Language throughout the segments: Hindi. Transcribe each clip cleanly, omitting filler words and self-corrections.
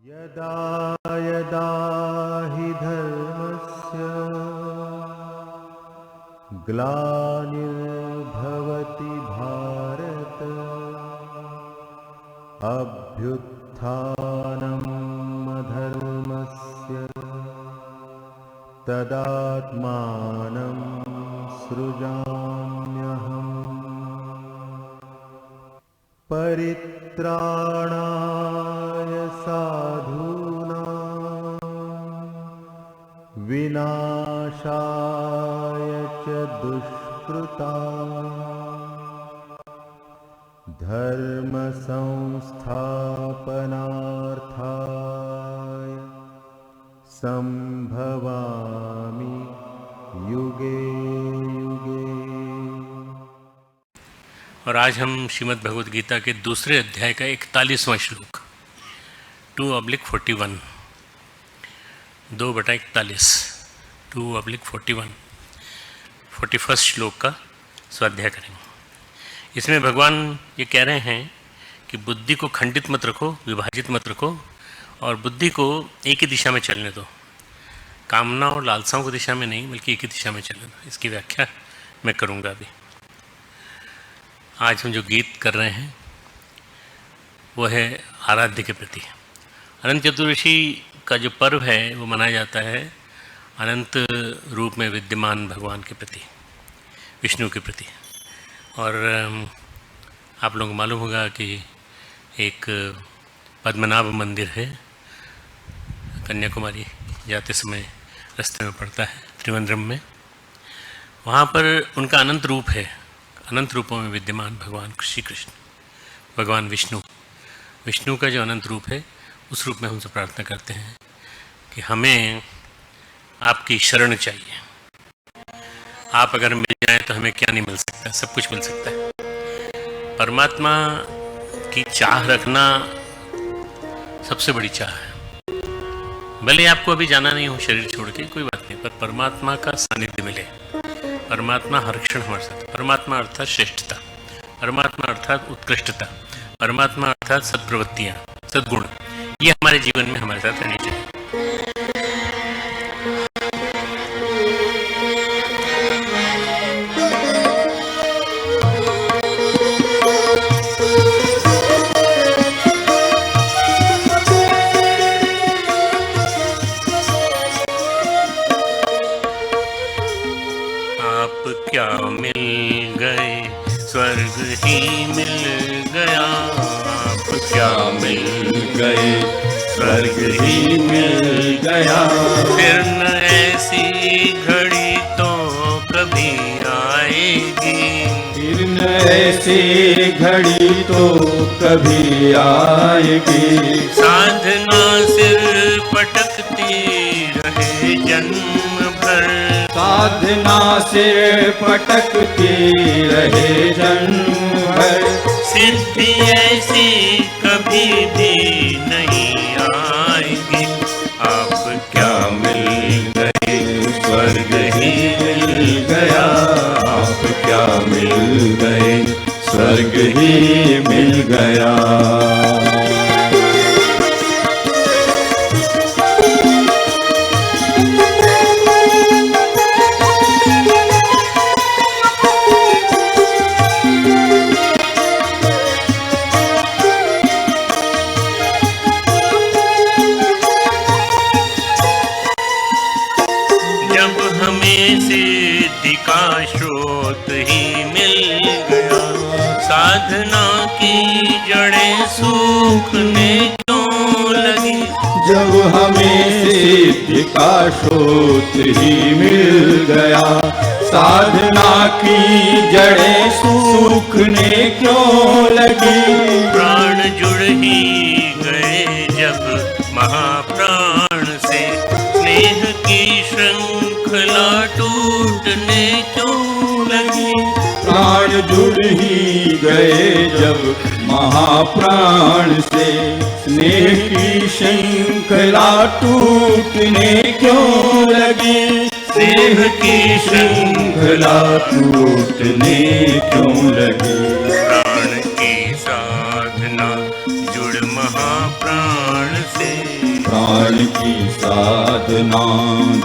यदा यदा हि धर्मस्य ग्लानिर्भवति भारत अभ्युत्थानम् अधर्मस्य तदात्मानं सृजाम्यहम् परित्राणाय साधूनां विनाशाय च दुष्कृतां धर्म संस्थापनार्थाय संभवामि युगे युगे। और आज हम श्रीमद् भगवद गीता के दूसरे अध्याय का 41वां श्लोक 2/41 2/41 2/41 41 श्लोक का स्वाध्याय करेंगे। इसमें भगवान ये कह रहे हैं कि बुद्धि को खंडित मत रखो, विभाजित मत रखो और बुद्धि को एक ही दिशा में चलने दो, कामना और लालसाओं की दिशा में नहीं बल्कि एक ही दिशा में चलने दो। इसकी व्याख्या मैं करूँगा अभी। आज हम जो गीत कर रहे हैं वो है आराध्य के प्रति। अनंत चतुर्दशी का जो पर्व है वो मनाया जाता है अनंत रूप में विद्यमान भगवान के प्रति, विष्णु के प्रति। और आप लोगों को मालूम होगा कि एक पद्मनाभ मंदिर है, कन्याकुमारी जाते समय रास्ते में पड़ता है त्रिवेंद्रम में। वहाँ पर उनका अनंत रूप है, अनंत रूपों में विद्यमान भगवान श्री कृष्ण, भगवान विष्णु का जो अनंत रूप है उस रूप में हमसे प्रार्थना करते हैं कि हमें आपकी शरण चाहिए। आप अगर मिल जाएं तो हमें क्या नहीं मिल सकता, सब कुछ मिल सकता है। परमात्मा की चाह रखना सबसे बड़ी चाह है। भले आपको अभी जाना नहीं हो शरीर छोड़ के, कोई बात नहीं, पर परमात्मा का सानिध्य मिले। परमात्मा हर क्षण हमारे साथ। परमात्मा अर्थात श्रेष्ठता, परमात्मा अर्थात उत्कृष्टता, परमात्मा अर्थात सत्प्रवृत्तियाँ, सद्गुण, ये हमारे जीवन में हमारे साथ रहनी चाहिए। क्या मिल गए स्वर्ग ही मिल गया, आप क्या मिल गए स्वर्ग ही मिल गया। फिर न ऐसी घड़ी तो कभी आएगी, फिर न ऐसी घड़ी तो कभी आएगी। साधना सिर पटकती रहे जन्म भर, साधना सिर पटकती रहे जन्म भर। सिद्धि ऐसी कभी भी नहीं आएगी, आप क्या मिल गए स्वर्ग ही मिल गया, आप क्या मिल गए स्वर्ग ही मिल गया। सिद्धि का स्रोत ही मिल गया, साधना की जड़ें सूखने क्यों लगी। जब हमें सिद्धि का स्रोत ही मिल गया, साधना की जड़ें सूखने क्यों लगी। प्राण जुड़ ही गए जब महाप्राण से, स्नेह की श्रृंखला टूटने क्यों लगी। प्राण जुड़ ही गए जब महाप्राण से, स्नेह की श्रृंखला टूटने क्यों लगी। स्नेह की श्रृंखला टूटने क्यों लगी। प्राण की साधना जुड़ जुड़ महाप्राण से। प्राण की साधना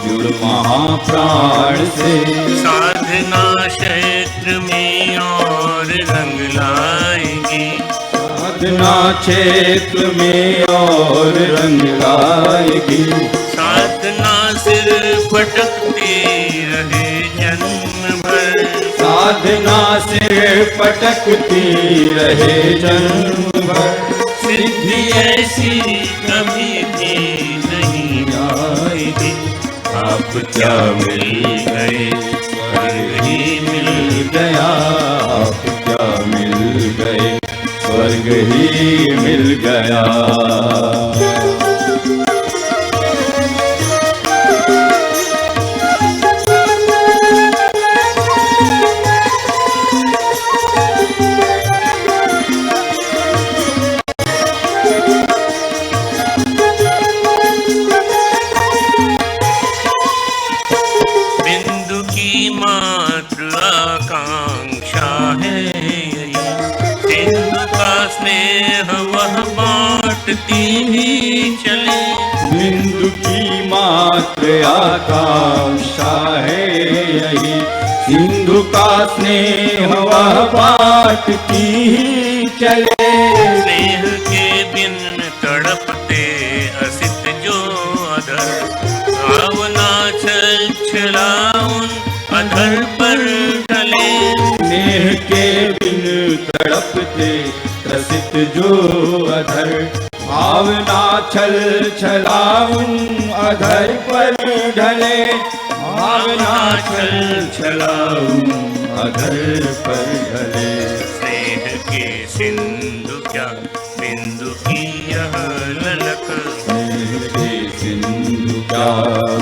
जुड़ महाप्राण से। साधना क्षेत्र में और रंग लाएगी। साधना क्षेत्र में और रंग लाएगी। साधना सिर पटकती रहे जन्म भर। साधना सिर पटकती रहे जन्म भर। सिद्धि ऐसी कभी भी नहीं आएगी। आप क्या मिल गए, स्वर्ग ही मिल गया। आप क्या मिल गए, स्वर्ग ही मिल गया। बिंदु की मात्र आकांक्षा है यही। बिंदु का स्नेह वह बांटती ही चले। बिंदु की मात्र आकांक्षा है यही। सिंधु का स्नेह वह बांटती ही चले। स्नेह के बिन तड़पते असित जो अधर। भावना छल छलाउन अधर पर ढले। स्नेह के बिन तड़पते त्रसित जो अधर। भावना छल छलाउन अधर पर ढले। भावना छल छलाउन अधर पर ढले। स्नेह के सिंधु क्या बिंदु की यह ललक। स्नेह के सिंधु क्या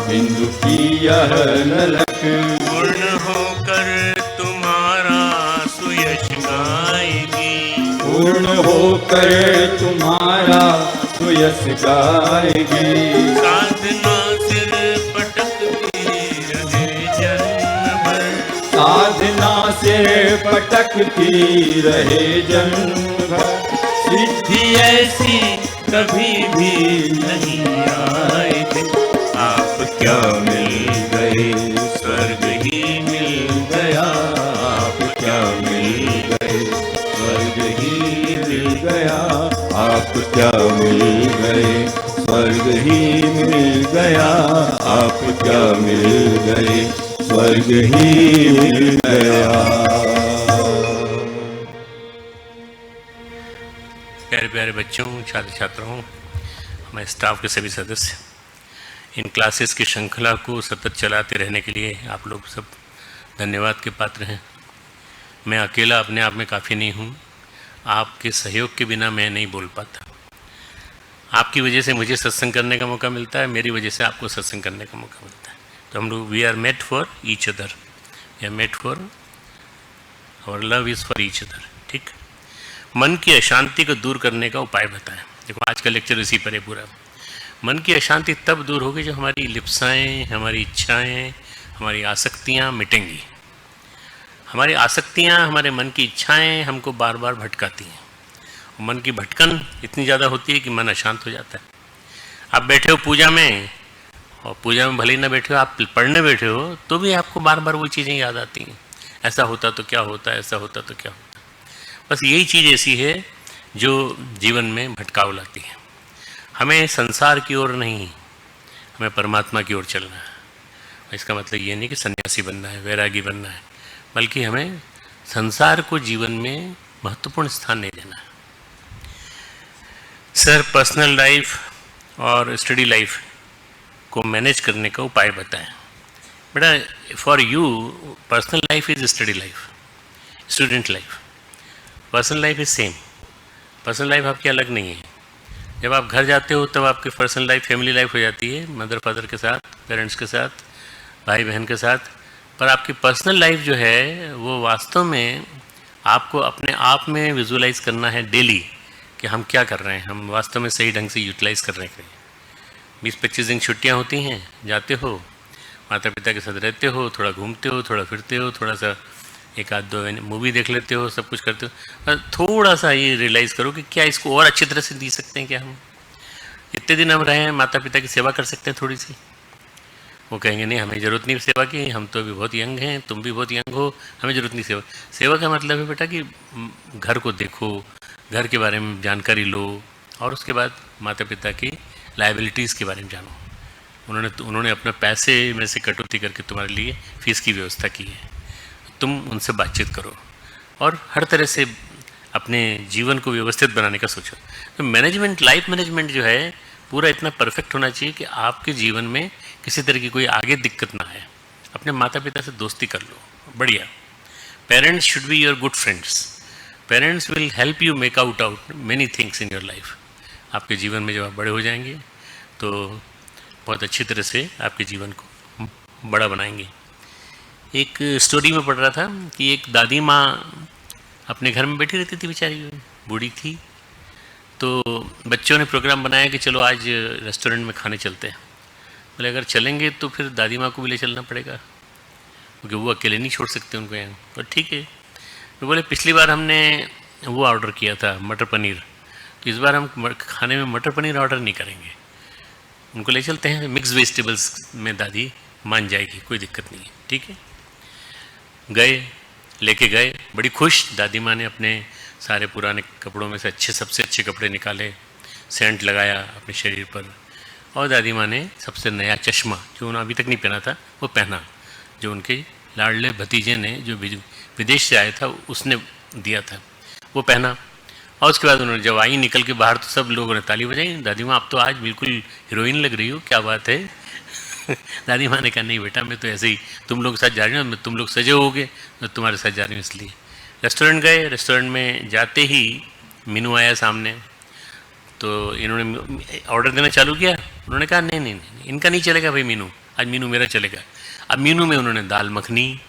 बिंदु की यह ललक। पूर्ण होकर तुम्हारा सुयश गाएगी। पूर्ण होकर तुम्हारा सुयश गाएगी। साधना सिर पटकती रहे जन्म भर। साधना सिर पटकती रहे जन्म भर। सिद्धि ऐसी कभी भी नहीं आए थे। आप क्या मिल गए, स्वर्ग ही मिल गया। आप क्या मिल गए, स्वर्ग ही मिल गया। आप क्या मिल गए, स्वर्ग ही मिल गया। आप क्या मिल गए, स्वर्ग ही मिल गया। प्यारे प्यारे बच्चों, छात्र छात्राओं, हमारे स्टाफ के सभी सदस्य, इन क्लासेस की श्रृंखला को सतत चलाते रहने के लिए आप लोग सब धन्यवाद के पात्र हैं। मैं अकेला अपने आप में काफ़ी नहीं हूँ। आपके सहयोग के बिना मैं नहीं बोल पाता। आपकी वजह से मुझे सत्संग करने का मौका मिलता है, मेरी वजह से आपको सत्संग करने का मौका मिलता है। तो हम लोग we are made for each other, we are made for our love is for each other. ठीक। मन की अशांति को दूर करने का उपाय बताएं। देखो आज का लेक्चर इसी पर है पूरा। मन की अशांति तब दूर होगी जब हमारी लिप्साएं, हमारी इच्छाएं, हमारी आसक्तियां मिटेंगी। हमारी आसक्तियां, हमारे मन की इच्छाएं हमको बार बार भटकाती हैं। मन की भटकन इतनी ज़्यादा होती है कि मन अशांत हो जाता है। आप बैठे हो पूजा में, और पूजा में भले ही ना बैठे हो, आप पढ़ने बैठे हो, तो भी आपको बार बार वो चीज़ें याद आती हैं। ऐसा होता तो क्या होता, ऐसा होता तो क्या होता। बस यही चीज़ ऐसी है जो जीवन में भटकाव लाती है। हमें संसार की ओर नहीं, हमें परमात्मा की ओर चलना है। इसका मतलब ये नहीं कि सन्यासी बनना है, वैरागी बनना है, बल्कि हमें संसार को जीवन में महत्वपूर्ण स्थान नहीं देना है। सर, पर्सनल लाइफ और स्टडी लाइफ को मैनेज करने का उपाय बताएं। बेटा, for you personal life is study life, student life. Personal life is same. Personal life आपकी अलग नहीं है। जब आप घर जाते हो तब आपकी पर्सनल लाइफ फैमिली लाइफ हो जाती है, मदर फादर के साथ, पेरेंट्स के साथ, भाई बहन के साथ। पर आपकी पर्सनल लाइफ जो है वो वास्तव में आपको अपने आप में विजुअलाइज करना है डेली कि हम क्या कर रहे हैं, हम वास्तव में सही ढंग से यूटिलाइज कर रहे हैं। 20-25 दिन छुट्टियाँ होती हैं, जाते हो, माता पिता के साथ रहते हो, थोड़ा घूमते हो, थोड़ा फिरते हो, थोड़ा सा एक आध दो मूवी देख लेते हो, सब कुछ करते हो, पर थोड़ा सा ये रियलाइज़ करो कि क्या इसको और अच्छी तरह से दी सकते हैं क्या हम? इतने दिन हम रहे हैं, माता पिता की सेवा कर सकते हैं थोड़ी सी। वो कहेंगे नहीं हमें ज़रूरत नहीं सेवा की, हम तो अभी बहुत यंग हैं, तुम भी बहुत यंग हो, हमें ज़रूरत नहीं सेवा। सेवा का मतलब है बेटा कि घर को देखो, घर के बारे में जानकारी लो, और उसके बाद माता पिता की लायबिलिटीज़ के बारे में जानो। उन्होंने अपने पैसे में से कटौती करके तुम्हारे लिए फ़ीस की व्यवस्था की है, तुम उनसे बातचीत करो और हर तरह से अपने जीवन को व्यवस्थित बनाने का सोचो। तो मैनेजमेंट, लाइफ मैनेजमेंट जो है पूरा इतना परफेक्ट होना चाहिए कि आपके जीवन में किसी तरह की कोई आगे दिक्कत ना आए। अपने माता पिता से दोस्ती कर लो, बढ़िया। Parents should be your good friends. Parents will help you make out many things in your life. आपके जीवन में जब आप बड़े हो जाएंगे तो बहुत अच्छी तरह से आपके जीवन को बड़ा बनाएंगे। एक स्टोरी में पढ़ रहा था कि एक दादी माँ अपने घर में बैठी रहती थी, बेचारी बूढ़ी थी। तो बच्चों ने प्रोग्राम बनाया कि चलो आज रेस्टोरेंट में खाने चलते हैं। बोले अगर चलेंगे तो फिर दादी माँ को भी ले चलना पड़ेगा, क्योंकि वो अकेले नहीं छोड़ सकते उनको यहाँ। तो ठीक है। तो बोले पिछली बार हमने वो ऑर्डर किया था मटर पनीर, तो इस बार हम खाने में मटर पनीर ऑर्डर नहीं करेंगे, उनको ले चलते हैं मिक्स वेजिटेबल्स में, दादी मान जाएगी, कोई दिक्कत नहीं है। ठीक है, गए, लेके गए, बड़ी खुश दादी माँ ने अपने सारे पुराने कपड़ों में से सबसे अच्छे कपड़े निकाले, सेंट लगाया अपने शरीर पर, और दादी माँ ने सबसे नया चश्मा जो उन्होंने अभी तक नहीं पहना था वो पहना, जो उनके लाडले भतीजे ने जो विदेश से आया था उसने दिया था, वो पहना। और उसके बाद उन्होंने जब आई निकल के बाहर तो सब लोगों ने ताली बजाई, दादी माँ आप तो आज बिल्कुल हीरोइन लग रही हो, क्या बात है। दादी माँ ने कहा नहीं बेटा मैं तो ऐसे ही तुम लोग के साथ जा रही हूँ, तुम लोग सजे होगे तो तुम्हारे साथ जा रही हूँ इसलिए। रेस्टोरेंट गए, रेस्टोरेंट में जाते ही मेनू आया सामने, तो इन्होंने ऑर्डर देना चालू किया। उन्होंने कहा नहीं नहीं नहीं इनका नहीं चलेगा भाई मेनू, आज मेनू मेरा चलेगा। अब मेनू में उन्होंने दाल मखनी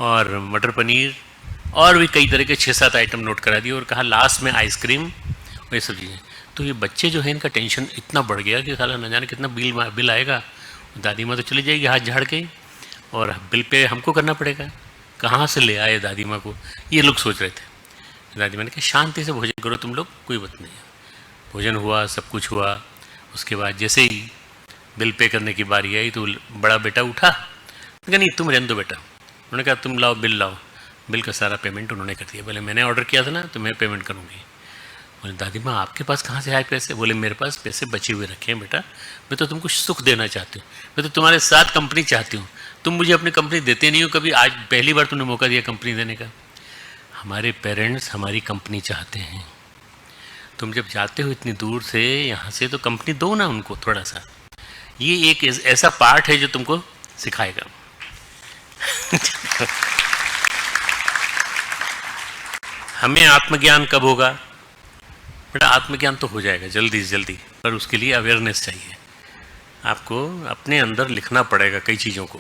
और मटर पनीर और भी कई तरह के 6-7 आइटम नोट करा दिए और कहा लास्ट में आइसक्रीम और ये सब चीज़ें। तो ये बच्चे जो है इनका टेंशन इतना बढ़ गया कि साला न जाने कितना बिल आएगा। दादी माँ तो चली जाएगी हाथ झाड़ के और बिल पे हमको करना पड़ेगा, कहाँ से ले आए दादी माँ को, ये लोग सोच रहे थे। दादी माँ ने कहा शांति से भोजन करो तुम लोग, कोई बात नहीं। भोजन हुआ, सब कुछ हुआ। उसके बाद जैसे ही बिल पे करने की बारी आई तो बड़ा बेटा उठा, कहा नहीं तुम रहने दो बेटा। उन्होंने कहा तुम लाओ बिल लाओ। बिल का सारा पेमेंट उन्होंने कर दिया। बोले मैंने ऑर्डर किया था ना तो मैं पेमेंट करूँगी। बोले दादी माँ आपके पास कहाँ से आए पैसे? बोले मेरे पास पैसे बचे हुए रखे हैं बेटा, मैं तो तुमको सुख देना चाहती हूँ, मैं तो तुम्हारे साथ कंपनी चाहती हूँ, तुम मुझे अपनी कंपनी देते नहीं हो कभी, आज पहली बार तुमने मौका दिया कंपनी देने का। हमारे पेरेंट्स हमारी कंपनी चाहते हैं, तुम जब जाते हो इतनी दूर से यहाँ से तो कंपनी दो ना उनको थोड़ा सा। ये एक ऐसा पार्ट है जो तुमको सिखाएगा। हमें आत्मज्ञान कब होगा बेटा? आत्मज्ञान तो हो जाएगा जल्दी से जल्दी, पर उसके लिए अवेयरनेस चाहिए। आपको अपने अंदर लिखना पड़ेगा कई चीज़ों को,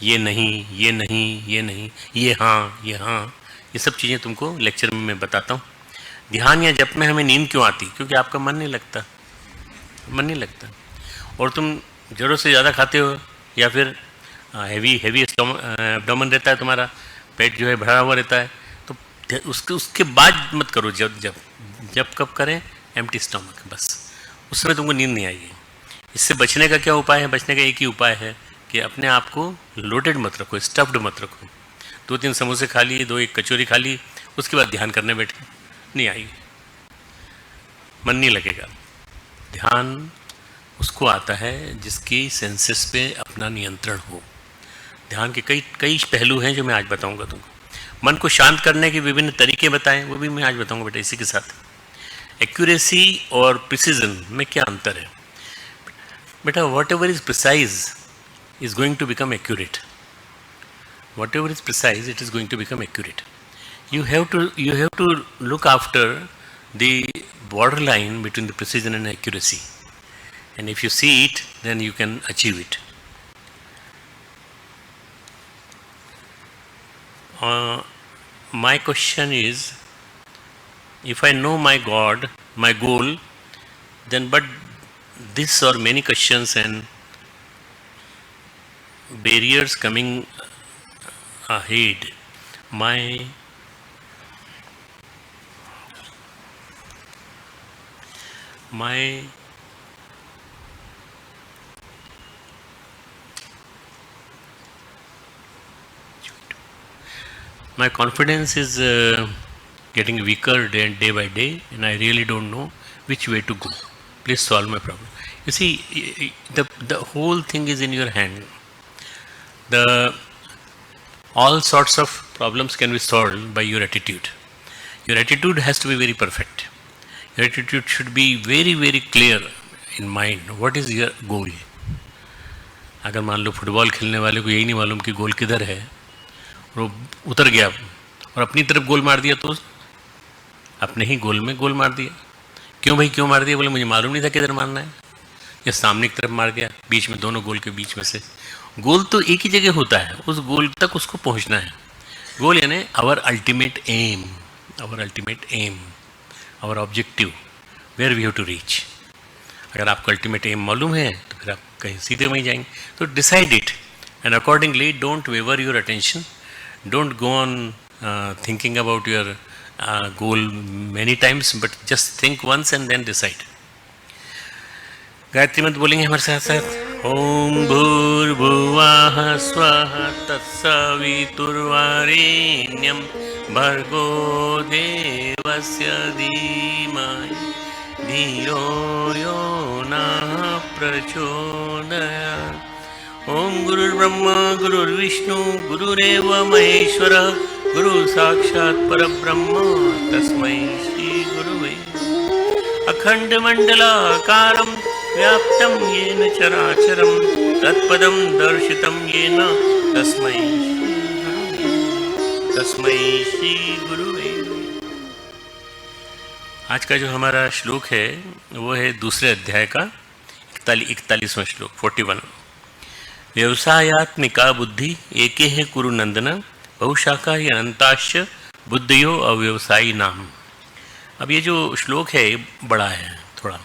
ये नहीं, ये नहीं, ये नहीं, ये हाँ, ये हाँ, ये सब चीज़ें तुमको लेक्चर में मैं बताता हूँ। ध्यान या जप में हमें नींद क्यों आती? क्योंकि आपका मन नहीं लगता, मन नहीं लगता, और तुम ज़रूरत से ज़्यादा खाते हो या फिर हैवी एब्डोमेन रहता है तुम्हारा, पेट जो है भरा हुआ रहता है, तो उसके बाद मत करो। जब कब करें? एम्प्टी स्टमक, बस उस समय तुमको नींद नहीं आएगी। इससे बचने का क्या उपाय है? बचने का एक ही उपाय है कि अपने आप को लोडेड मत रखो, स्टफ्ड मत रखो। 2-3 समोसे खा लिए, 2-1 कचौरी खा ली, उसके बाद ध्यान करने बैठे, नहीं आएगी, मन नहीं लगेगा। ध्यान उसको आता है जिसकी सेंसेस पे अपना नियंत्रण हो। ध्यान के कई पहलू हैं जो मैं आज बताऊंगा तुमको। मन को शांत करने के विभिन्न तरीके बताएं, वो भी मैं आज बताऊंगा बेटा इसी के साथ। एक्यूरेसी और प्रिसीजन में क्या अंतर है बेटा? Whatever is precise is going to become accurate. Whatever is precise it is going to become accurate. You have to look after the borderline between the precision and accuracy, and if you see it, then you can achieve it. My question is, if I know my God, my goal, then but this or many questions and barriers coming ahead my confidence is getting weaker day by day, and I really don't know which way to go. Please solve my problem. You see, the whole thing is in your hand. All sorts of problems can be solved by your attitude. Your attitude has to be very perfect. Your attitude should be very very clear in mind. What is your goal? अगर मान लो फुटबॉल खेलने वाले को यही नहीं मालूम कि गोल किधर है, और वो उतर गया और अपनी तरफ गोल मार दिया, तो अपने ही गोल में गोल मार दिया। क्यों भाई, क्यों मार दिया? बोले मुझे मालूम नहीं था किधर मारना है, या सामने की तरफ मार गया, बीच में, दोनों गोल के बीच में से। गोल तो एक ही जगह होता है, उस गोल तक उसको पहुंचना है। गोल यानी our ultimate aim, our objective, where we have to reach. अगर आपको अल्टीमेट एम मालूम है तो फिर आप कहीं सीधे वहीं जाएंगे। तो decide it and accordingly don't waver your attention, don't go on thinking about your goal many times, but just think once and then decide. Gayatri मंत्र बोलेंगे हमारे साथ साथ। ओम भूर्भुवः स्वः तत्सवितुर्वरेण्यं भर्गो देवस्य धीमहि धियो यो नः प्रचोदयात्। ओम गुरुर्ब्रह्मा गुरुर्विष्णु गुरुरेव महेश्वरः गुरु साक्षात् परब्रह्म तस्मै श्री गुरुवे। अखंड मंडलाकारं व्याप्तं येन चराचरं तत्पदं दर्शितं येन तस्मै श्री गुरुवे। आज का जो हमारा श्लोक है वो है दूसरे अध्याय का 41वां श्लोक 41। व्यवसायात्मिका बुद्धि एके है कुरु नंदन बहुशाखा ही अनंताश्च बुद्धियो अव्यवसायी नाम। अब ये जो श्लोक है ये बड़ा है थोड़ा,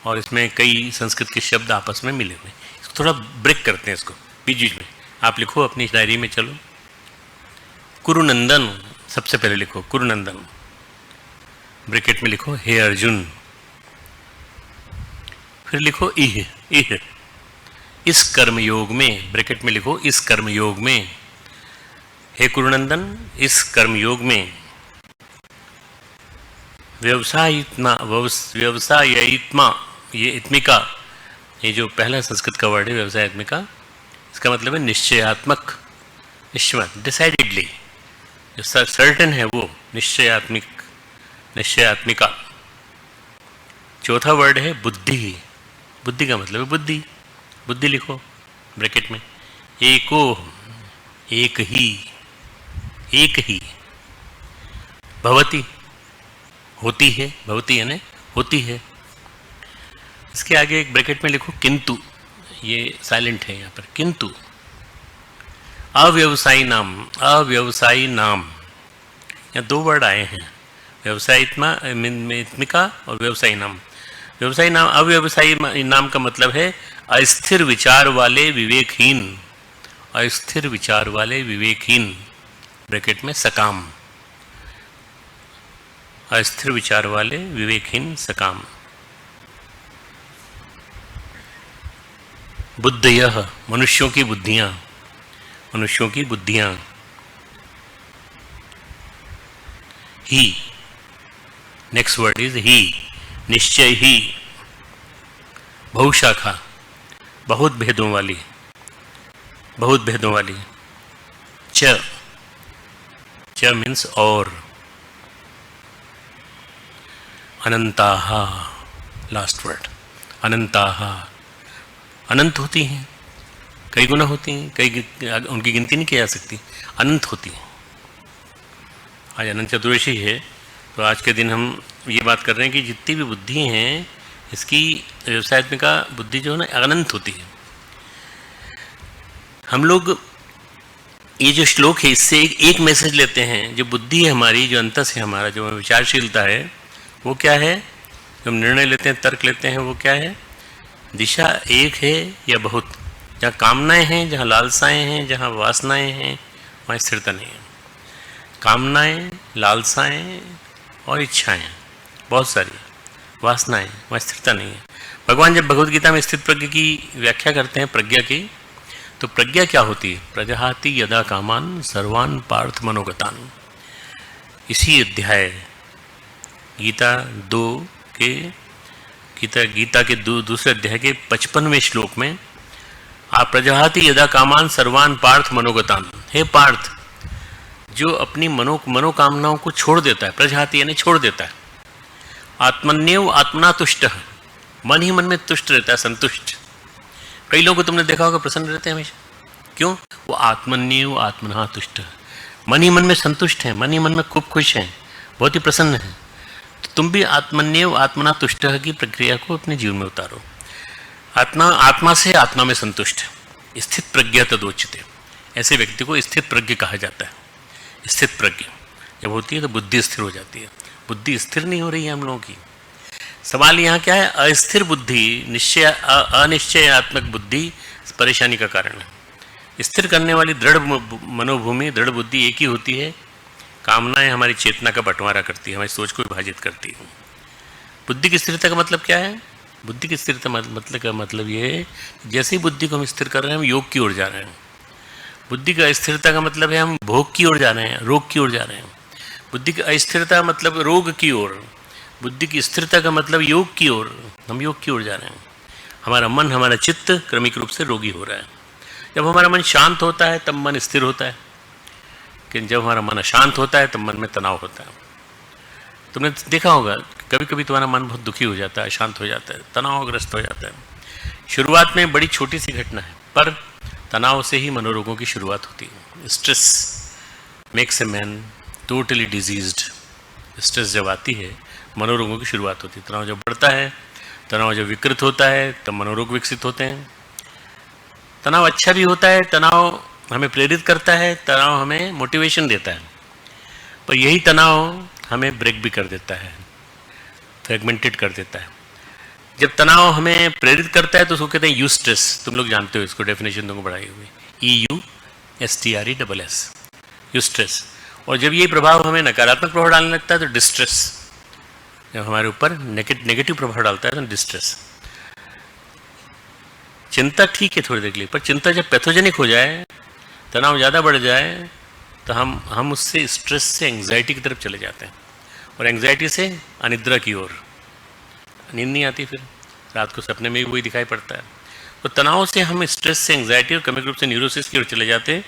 और इसमें कई संस्कृत के शब्द आपस में मिले हुए हैं। इसको थोड़ा ब्रेक करते हैं, इसको बीच बीच में। आप लिखो अपनी डायरी में, चलो कुरुनंदन सबसे पहले लिखो, कुरुनंदन ब्रैकेट में लिखो हे अर्जुन, फिर लिखो इह, इस कर्मयोग में, ब्रैकेट में लिखो इस कर्मयोग में, हे कुरुनंदन इस कर्मयोग में व्यवसायित्मा, ये इत्मिका, ये जो पहला संस्कृत का वर्ड है व्यवसायित्मिका, इसका मतलब है निश्चयात्मक, डिसाइडेडली, जो सर्टेन है वो निश्चयात्मिका। चौथा वर्ड है बुद्धि, बुद्धि का मतलब है बुद्धि लिखो ब्रैकेट में। एको, एक ही भवती, होती है, भवती यानी होती है। इसके आगे एक ब्रैकेट में लिखो किंतु, ये साइलेंट है यहाँ पर, किंतु अव्यवसायी नाम, यहाँ दो वर्ड आए हैं, व्यवसायित्मिका और व्यवसायी नाम। व्यवसायी नाम, अव्यवसायी नाम का मतलब है अस्थिर विचार वाले विवेकहीन, ब्रैकेट में सकाम, अस्थिर विचार वाले विवेकहीन सकाम। बुद्धयः, मनुष्यों की बुद्धियां। ही, नेक्स्ट वर्ड इज ही, निश्चय ही। बहुशाखा, बहुत भेदों वाली। च मीन्स और। अनंताः, लास्ट वर्ड, अनंताः, अनंत होती हैं, कई गुना होती हैं, उनकी गिनती नहीं की जा सकती, अनंत होती हैं। आज अनंत चतुर्दशी है, तो आज के दिन हम ये बात कर रहे हैं कि जितनी भी बुद्धि हैं, इसकी व्यवसायित्मिका बुद्धि जो है ना अनंत होती है। हम लोग ये जो श्लोक है इससे एक मैसेज लेते हैं, जो बुद्धि है हमारी, जो अंतस है हमारा, जो विचारशीलता है, वो क्या है, जो हम निर्णय लेते हैं, तर्क लेते हैं, वो क्या है, दिशा एक है या बहुत। जहाँ कामनाएं हैं, जहाँ लालसाएं हैं, जहाँ वासनाएं हैं, वहाँ स्थिरता नहीं है। कामनाएं, लालसाएं और इच्छाएं, बहुत सारी वासनाएं, वहाँ स्थिरता नहीं है। भगवान जब भगवद गीता में स्थित प्रज्ञा की व्याख्या करते हैं प्रज्ञा की, तो प्रज्ञा क्या होती है? प्रजहाति यदा कामान सर्वान पार्थ मनोगतान। इसी अध्याय गीता के दूसरे अध्याय के 55वें श्लोक में आप प्रजहाति यदा कामान सर्वान पार्थ मनोगतान, हे पार्थ, जो अपनी मनोकामनाओं को छोड़ देता है, प्रजहाति यानी छोड़ देता है, आत्मन्यव आत्मना तुष्ट, मन ही मन में तुष्ट रहता है, संतुष्ट। कई लोगों को तुमने देखा होगा प्रसन्न रहते हैं हमेशा, क्यों? वो आत्मन्यव आत्मना तुष्ट, मन ही मन में संतुष्ट है, मन ही मन में खूब खुश हैं, बहुत ही प्रसन्न है। तो तुम भी आत्मन्यव आत्मना तुष्ट की प्रक्रिया को अपने जीवन में उतारो। आत्मा से आत्मा में संतुष्ट, स्थित प्रज्ञा तदोच्यते, ऐसे व्यक्ति को स्थित प्रज्ञ कहा जाता है। स्थित प्रज्ञ जब होती है तो बुद्धि स्थिर हो जाती है। बुद्धि स्थिर नहीं हो रही है हम लोगों की। सवाल यहाँ क्या है? अस्थिर बुद्धि, अनिश्चयात्मक बुद्धि परेशानी का कारण है। स्थिर करने वाली दृढ़ मनोभूमि, दृढ़ बुद्धि एक ही होती है। कामनाएं हमारी चेतना का बंटवारा करती है, हमारी सोच को विभाजित करती है। बुद्धि की स्थिरता का मतलब क्या है? बुद्धि की स्थिरता मतलब ये है, जैसे ही बुद्धि को हम स्थिर कर रहे हैं, हम योग की ओर जा रहे हैं। बुद्धि का स्थिरता का मतलब है हम भोग की ओर जा रहे हैं, रोग की ओर जा रहे हैं। बुद्धि की अस्थिरता मतलब रोग की ओर, बुद्धि की स्थिरता का मतलब योग की ओर, हम योग की ओर जा रहे हैं। हमारा मन, हमारा चित्त क्रमिक रूप से रोगी हो रहा है। जब हमारा मन शांत होता है तब मन स्थिर होता है, लेकिन जब हमारा मन अशांत होता है तब मन में तनाव होता है। तुमने देखा होगा कभी कभी तुम्हारा मन बहुत दुखी हो जाता है, अशांत हो जाता है, तनावग्रस्त हो जाता है। शुरुआत में बड़ी छोटी सी घटना है, पर तनाव से ही मनोरोगों की शुरुआत होती है। Stress makes a man totally diseased. Stress जब आती है मनोरोगों की शुरुआत होती है। तनाव जब बढ़ता है, तनाव जब विकृत होता है, तब मनोरोग विकसित होते हैं। तनाव अच्छा भी होता है, तनाव हमें प्रेरित करता है, तनाव हमें मोटिवेशन देता है, पर यही तनाव हमें ब्रेक भी कर देता है, फ्रेगमेंटेड कर देता है। जब तनाव हमें प्रेरित करता है तो उसको कहते हैं यू स्ट्रेस। तुम लोग जानते हो इसको, डेफिनेशन तुमको बढ़ाई हुई, EUSTRESS, यू स्ट्रेस। और जब ये प्रभाव हमें नकारात्मक प्रभाव डालने लगता है तो डिस्ट्रेस। जब हमारे ऊपर नेगेटिव प्रभाव डालता है तो डिस्ट्रेस। चिंता ठीक है थोड़ी देर के लिए, पर चिंता जब पैथोजेनिक हो जाए, तनाव ज़्यादा बढ़ जाए, तो हम उससे स्ट्रेस से एंग्जाइटी की तरफ चले जाते हैं, और एंग्जाइटी से अनिद्रा की ओर। नींद नहीं आती, फिर रात को सपने में भी वही दिखाई पड़ता है। तो तनाव से हम स्ट्रेस से एंग्जाइटी और क्रमिक रूप से न्यूरोसिस की ओर चले जाते हैं।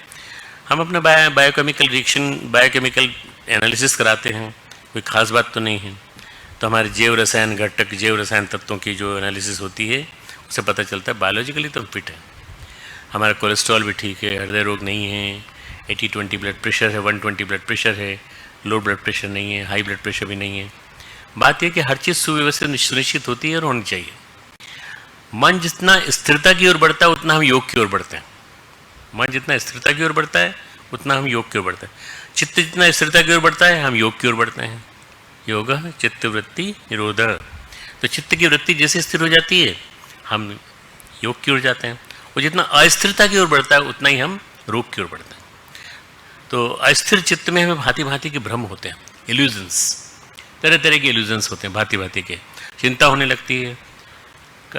हम अपना बायोकेमिकल रिएक्शन, बायोकेमिकल एनालिसिस कराते हैं, कोई खास बात तो नहीं है। तो हमारे जैव रसायन घटक, जैव रसायन तत्वों की जो एनालिसिस होती है, उससे पता चलता है बायोलॉजिकली तो फिट है। हमारा कोलेस्ट्रॉल भी ठीक है, हृदय रोग नहीं है, 80-20 ब्लड प्रेशर है, 120 ब्लड प्रेशर है, लो ब्लड प्रेशर नहीं है, हाई ब्लड प्रेशर भी नहीं है। बात यह कि हर चीज़ सुव्यवस्थित सुनिश्चित होती है और होनी चाहिए। मन जितना स्थिरता की ओर बढ़ता है उतना हम योग की ओर बढ़ते हैं। मन जितना स्थिरता की ओर बढ़ता है उतना हम योग की ओर बढ़ते हैं। चित्त जितना स्थिरता की ओर बढ़ता है हम योग की ओर बढ़ते हैं। योग चित्त वृत्ति निरोध। तो चित्त की वृत्ति जैसे स्थिर हो जाती है हम योग की ओर जाते हैं, और जितना अस्थिरता की ओर बढ़ता है उतना ही हम रोग की ओर बढ़ते हैं। तो अस्थिर चित्त में हमें भांति भांति के भ्रम होते हैं, इल्यूजन्स, तरह तरह के इल्यूजन्स होते हैं, भांति भांति के। चिंता होने लगती है,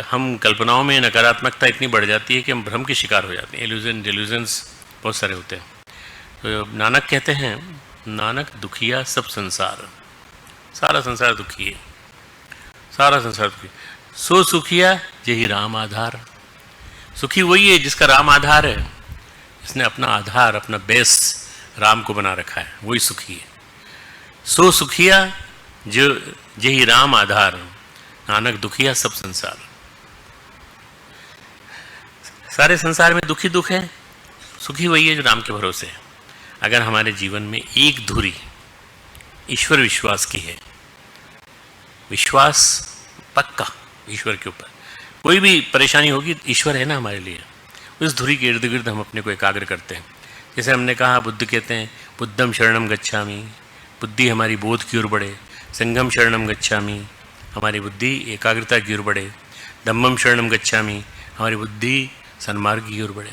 हम कल्पनाओं में नकारात्मकता इतनी बढ़ जाती है कि हम भ्रम के शिकार हो जाते हैं। इल्यूजन्स बहुत सारे होते हैं। तो नानक कहते हैं, नानक दुखिया सब संसार, सारा संसार दुखी है, सारा संसार दुखी। सो सुखिया यही राम आधार। सुखी वही है जिसका राम आधार है, जिसने अपना आधार, अपना बेस राम को बना रखा है, वही सुखी है। सो सुखिया जो यही राम आधार, नानक दुखिया सब संसार। सारे संसार में दुखी दुख है, सुखी वही है जो राम के भरोसे है। अगर हमारे जीवन में एक धुरी ईश्वर विश्वास की है, विश्वास पक्का ईश्वर के ऊपर, कोई भी परेशानी होगी ईश्वर है ना हमारे लिए, उस धुरी के इर्द गिर्द हम अपने को एकाग्र करते हैं। जैसे हमने कहा, बुद्ध कहते हैं बुद्धम शरणम गच्छामि, बुद्धि हमारी बोध की ओर बढ़े। संगम शरणम गच्छामि, हमारी बुद्धि एकाग्रता की ओर बढ़े। धम्मम शरणम गच्छामि, हमारी बुद्धि सन्मार्ग की ओर बढ़े।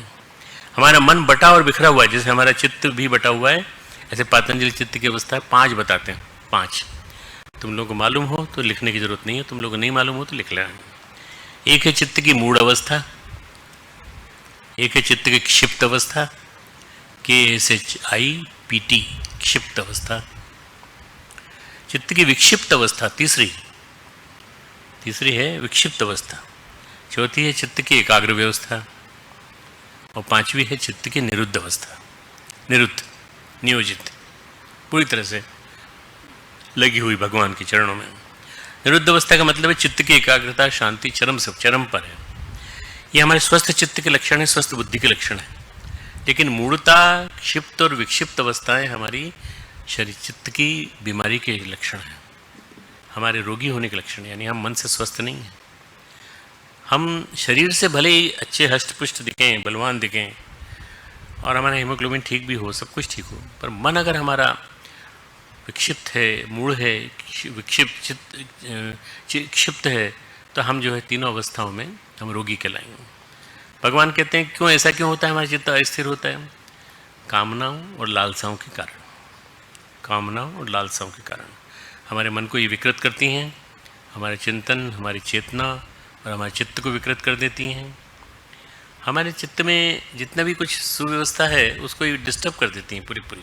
हमारा मन बटा और बिखरा हुआ है, जैसे हमारा चित्त भी बटा हुआ है, ऐसे पतंजलि चित्त की अवस्था 5 बताते हैं, 5। तुम लोगों को मालूम हो तो लिखने की जरूरत नहीं है, तुम लोगों को नहीं मालूम हो तो लिख लेना। एक है चित्त की मूढ़ अवस्था, एक है चित्त की क्षिप्त अवस्था, KSHIPT, क्षिप्त अवस्था। चित्त की विक्षिप्त अवस्था तीसरी है विक्षिप्त अवस्था। चौथी है चित्त की एकाग्र व्यवस्था, और 5वीं है चित्त की निरुद्ध अवस्था। निरुद्ध, नियोजित, पूरी तरह से लगी हुई भगवान के चरणों में। निरुद्ध अवस्था का मतलब है चित्त की एकाग्रता, शांति चरम पर है। ये हमारे स्वस्थ चित्त के लक्षण है, स्वस्थ बुद्धि के लक्षण है। लेकिन मूढ़ता, क्षिप्त और विक्षिप्त अवस्थाएं हमारी शरीर चित्त की बीमारी के लक्षण हैं, हमारे रोगी होने के लक्षण, यानी हम मन से स्वस्थ नहीं हैं। हम शरीर से भले ही अच्छे हष्टपुष्ट दिखें, बलवान दिखें, और हमारा हीमोग्लोबिन ठीक भी हो, सब कुछ ठीक हो, पर मन अगर हमारा विक्षिप्त है, मूढ़ है, क्षिप्त है, तो हम जो है तीनों अवस्थाओं में हम रोगी कहलाएंगे। भगवान कहते हैं क्यों ऐसा क्यों होता है, हमारा चित्त अस्थिर होता है? कामनाओं और लालसाओं के कारण। कामनाओं और लालसाओं के कारण हमारे मन को ये विकृत करती हैं, हमारे चिंतन, हमारी चेतना और हमारे चित्त को विकृत कर देती हैं। हमारे चित्त में जितना भी कुछ सुव्यवस्था है उसको ये डिस्टर्ब कर देती हैं पूरी।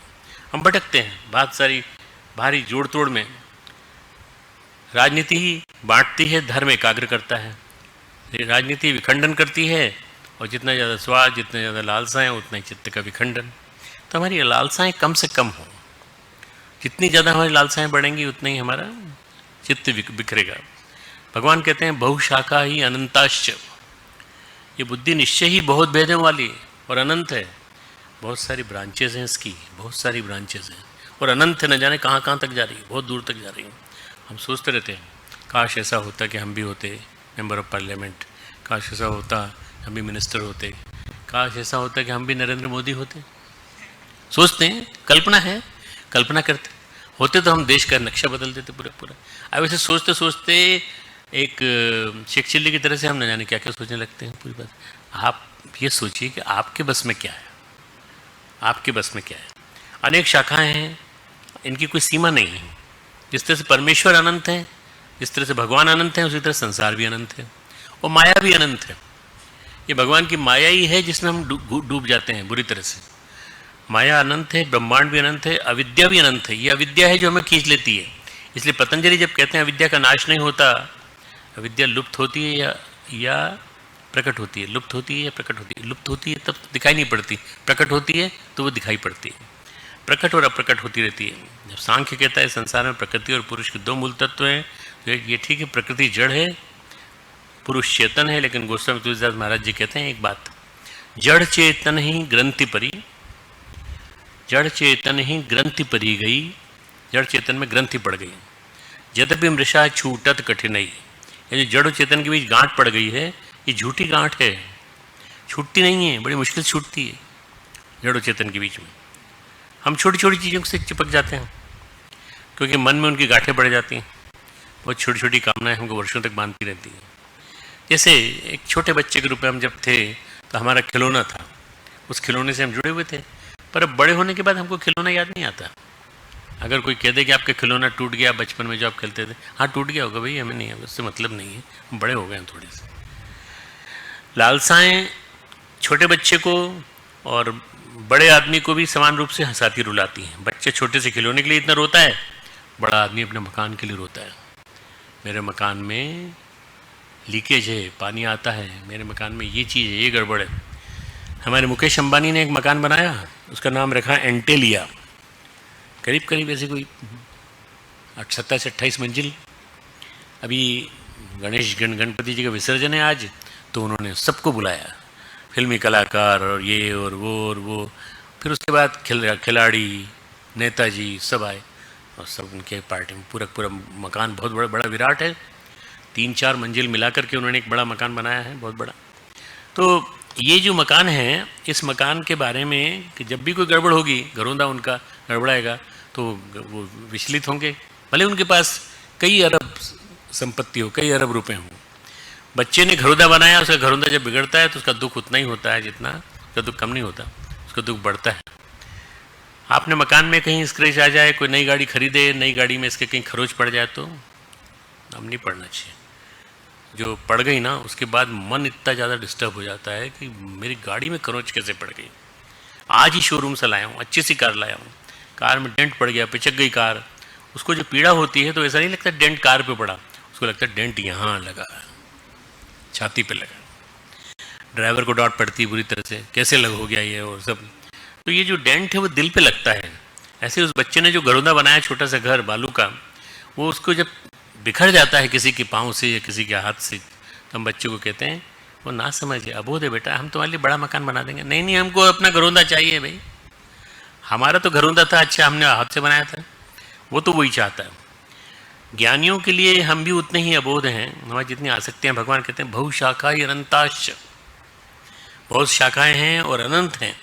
हम भटकते हैं बहुत सारी भारी जोड़ तोड़ में। राजनीति ही बांटती है, धर्म एकाग्र करता है। राजनीति विखंडन करती है, और जितना ज़्यादा स्वाद, जितने ज़्यादा लालसाएँ, उतना ही चित्त का विखंडन। तो हमारी लालसाएँ कम से कम हो, जितनी ज़्यादा हमारी लालसाएँ बढ़ेंगी उतना ही हमारा चित्त बिखरेगा। भगवान कहते हैं बहुशाखा ही अनंताश्च, ये बुद्धि निश्चय ही बहुत भेदों वाली और अनंत है। बहुत सारी ब्रांचेज हैं इसकी, बहुत सारी ब्रांचेज हैं, और अनंत है, न जाने कहाँ कहाँ तक जा रही है, बहुत दूर तक जा रही है। हम सोचते रहते हैं काश ऐसा होता कि हम भी होते मेंबर ऑफ पार्लियामेंट, काश ऐसा होता हम भी मिनिस्टर होते, काश ऐसा होता कि हम भी नरेंद्र मोदी होते। सोचते हैं, कल्पना है, कल्पना करते होते तो हम देश का नक्शा बदल देते पूरा। अब ऐसे सोचते सोचते एक शेख चिल्ली की तरह से हम न जाने क्या क्या सोचने लगते हैं पूरी बात। आप ये सोचिए कि आपके बस में क्या है, आपके बस में क्या है। अनेक शाखाएं हैं, इनकी कोई सीमा नहीं है। जिस तरह से परमेश्वर अनंत है, जिस तरह से भगवान अनंत है, उसी तरह संसार भी अनंत है, और माया भी अनंत है। ये भगवान की माया ही है जिसमें हम डूब जाते हैं बुरी तरह से। माया अनंत है, ब्रह्मांड भी अनंत है, अविद्या भी अनंत है। ये अविद्या है जो हमें खींच लेती है। इसलिए पतंजलि जब कहते हैं अविद्या का नाश नहीं होता, अविद्या लुप्त होती है या प्रकट होती है, लुप्त होती है या प्रकट होती है। लुप्त होती है तब दिखाई नहीं पड़ती, प्रकट होती है तो वो दिखाई पड़ती है। प्रकट और अप्रकट होती रहती है। जब सांख्य कहता है संसार में प्रकृति और पुरुष के 2 मूल तत्व हैं, तो ये ठीक है, प्रकृति जड़ है, पुरुष चेतन है। लेकिन गोस्वामी तुलसीदास महाराज जी कहते हैं एक बात, जड़ चेतन ही ग्रंथि परी, जड़ चेतन ही ग्रंथि परी गई, जड़ चेतन में ग्रंथि पड़ गई। यद्यपि मृषा छूटत कठिनाई, ये जो जड़ और चेतन के बीच गांठ पड़ गई है, ये झूठी गांठ है, छूटती नहीं है, बड़ी मुश्किल से छूटती है जड़ और चेतन के बीच में। हम छोटी छोटी चीज़ों से चिपक जाते हैं, क्योंकि मन में उनकी गांठें पड़ जाती हैं। बहुत छोटी छोटी कामनाएं हमको वर्षों तक बांधती रहती हैं। जैसे एक छोटे बच्चे के रूप में हम जब थे तो हमारा खिलौना था, उस खिलौने से हम जुड़े हुए थे। पर अब बड़े होने के बाद हमको खिलौना याद नहीं आता। अगर कोई कह दे कि आपका खिलौना टूट गया बचपन में जो आप खेलते थे, हाँ टूट गया होगा भाई, हमें नहीं है, उससे मतलब नहीं है, हम बड़े हो गए हैं थोड़े से। लालसाएं छोटे बच्चे को और बड़े आदमी को भी समान रूप से हंसाती रुलाती हैं। बच्चे छोटे से खिलौने के लिए इतना रोता है, बड़ा आदमी अपने मकान के लिए रोता है। मेरे मकान में लीकेज है, पानी आता है, मेरे मकान में ये चीज़ है, ये गड़बड़ है। हमारे मुकेश अंबानी ने एक मकान बनाया, उसका नाम रखा एंटेलिया, करीब करीब ऐसे कोई 27 से 28 मंजिल। अभी गणपति जी का विसर्जन है आज, तो उन्होंने सबको बुलाया, फिल्मी कलाकार और ये और वो। फिर उसके बाद खिलाड़ी, नेताजी सब आए, और सब उनके पार्टी में पूरा मकान बहुत बड़ा विराट है। 3-4 मंजिल मिलाकर के उन्होंने एक बड़ा मकान बनाया है, बहुत बड़ा। तो ये जो मकान है, इस मकान के बारे में कि जब भी कोई गड़बड़ होगी, घरौंदा उनका गड़बड़ाएगा, तो वो विचलित होंगे, भले उनके पास कई अरब संपत्ति हो, कई अरब रुपए हों। बच्चे ने घरौंदा बनाया, उसका घरौंदा जब बिगड़ता है तो उसका दुख उतना ही होता है जितना, उसका दुख कम नहीं होता, उसका दुख बढ़ता है। आपने मकान में कहीं स्क्रैच आ जाए, कोई नई गाड़ी खरीदे, नई गाड़ी में इसके कहीं खरोच पड़ जाए तो अब नहीं पड़ना चाहिए। जो पड़ गई ना, उसके बाद मन इतना ज़्यादा डिस्टर्ब हो जाता है कि मेरी गाड़ी में खरोच कैसे पड़ गई। आज ही शोरूम से लाया हूँ, अच्छी सी कार लाया हूँ, कार में डेंट पड़ गया, पिचक गई कार। उसको जो पीड़ा होती है तो ऐसा नहीं लगता डेंट कार पे पड़ा, उसको लगता है डेंट यहाँ लगा, छाती पे लगा। ड्राइवर को डांट पड़ती है बुरी तरह से, कैसे लग हो गया ये और सब। तो ये जो डेंट है वो दिल पे लगता है। ऐसे उस बच्चे ने जो घरौंदा बनाया, छोटा सा घर बालू का, वो उसको जब बिखर जाता है किसी के पाँव से या किसी के हाथ से, तो हम बच्चे को कहते हैं, वो ना समझे, अबोध है बेटा, हम तुम्हारे लिए बड़ा मकान बना देंगे। नहीं नहीं, हमको अपना घरौंदा चाहिए भाई, हमारा तो घरौंदा था, अच्छा हमने हाथ से बनाया था। वो तो वही चाहता है। ज्ञानियों के लिए हम भी उतने ही अबोध हैं, हमारी जितनी आसक्तियाँ, भगवान कहते हैं बहुशाखा अनंताश, बहुत शाखाएं हैं और अनंत हैं।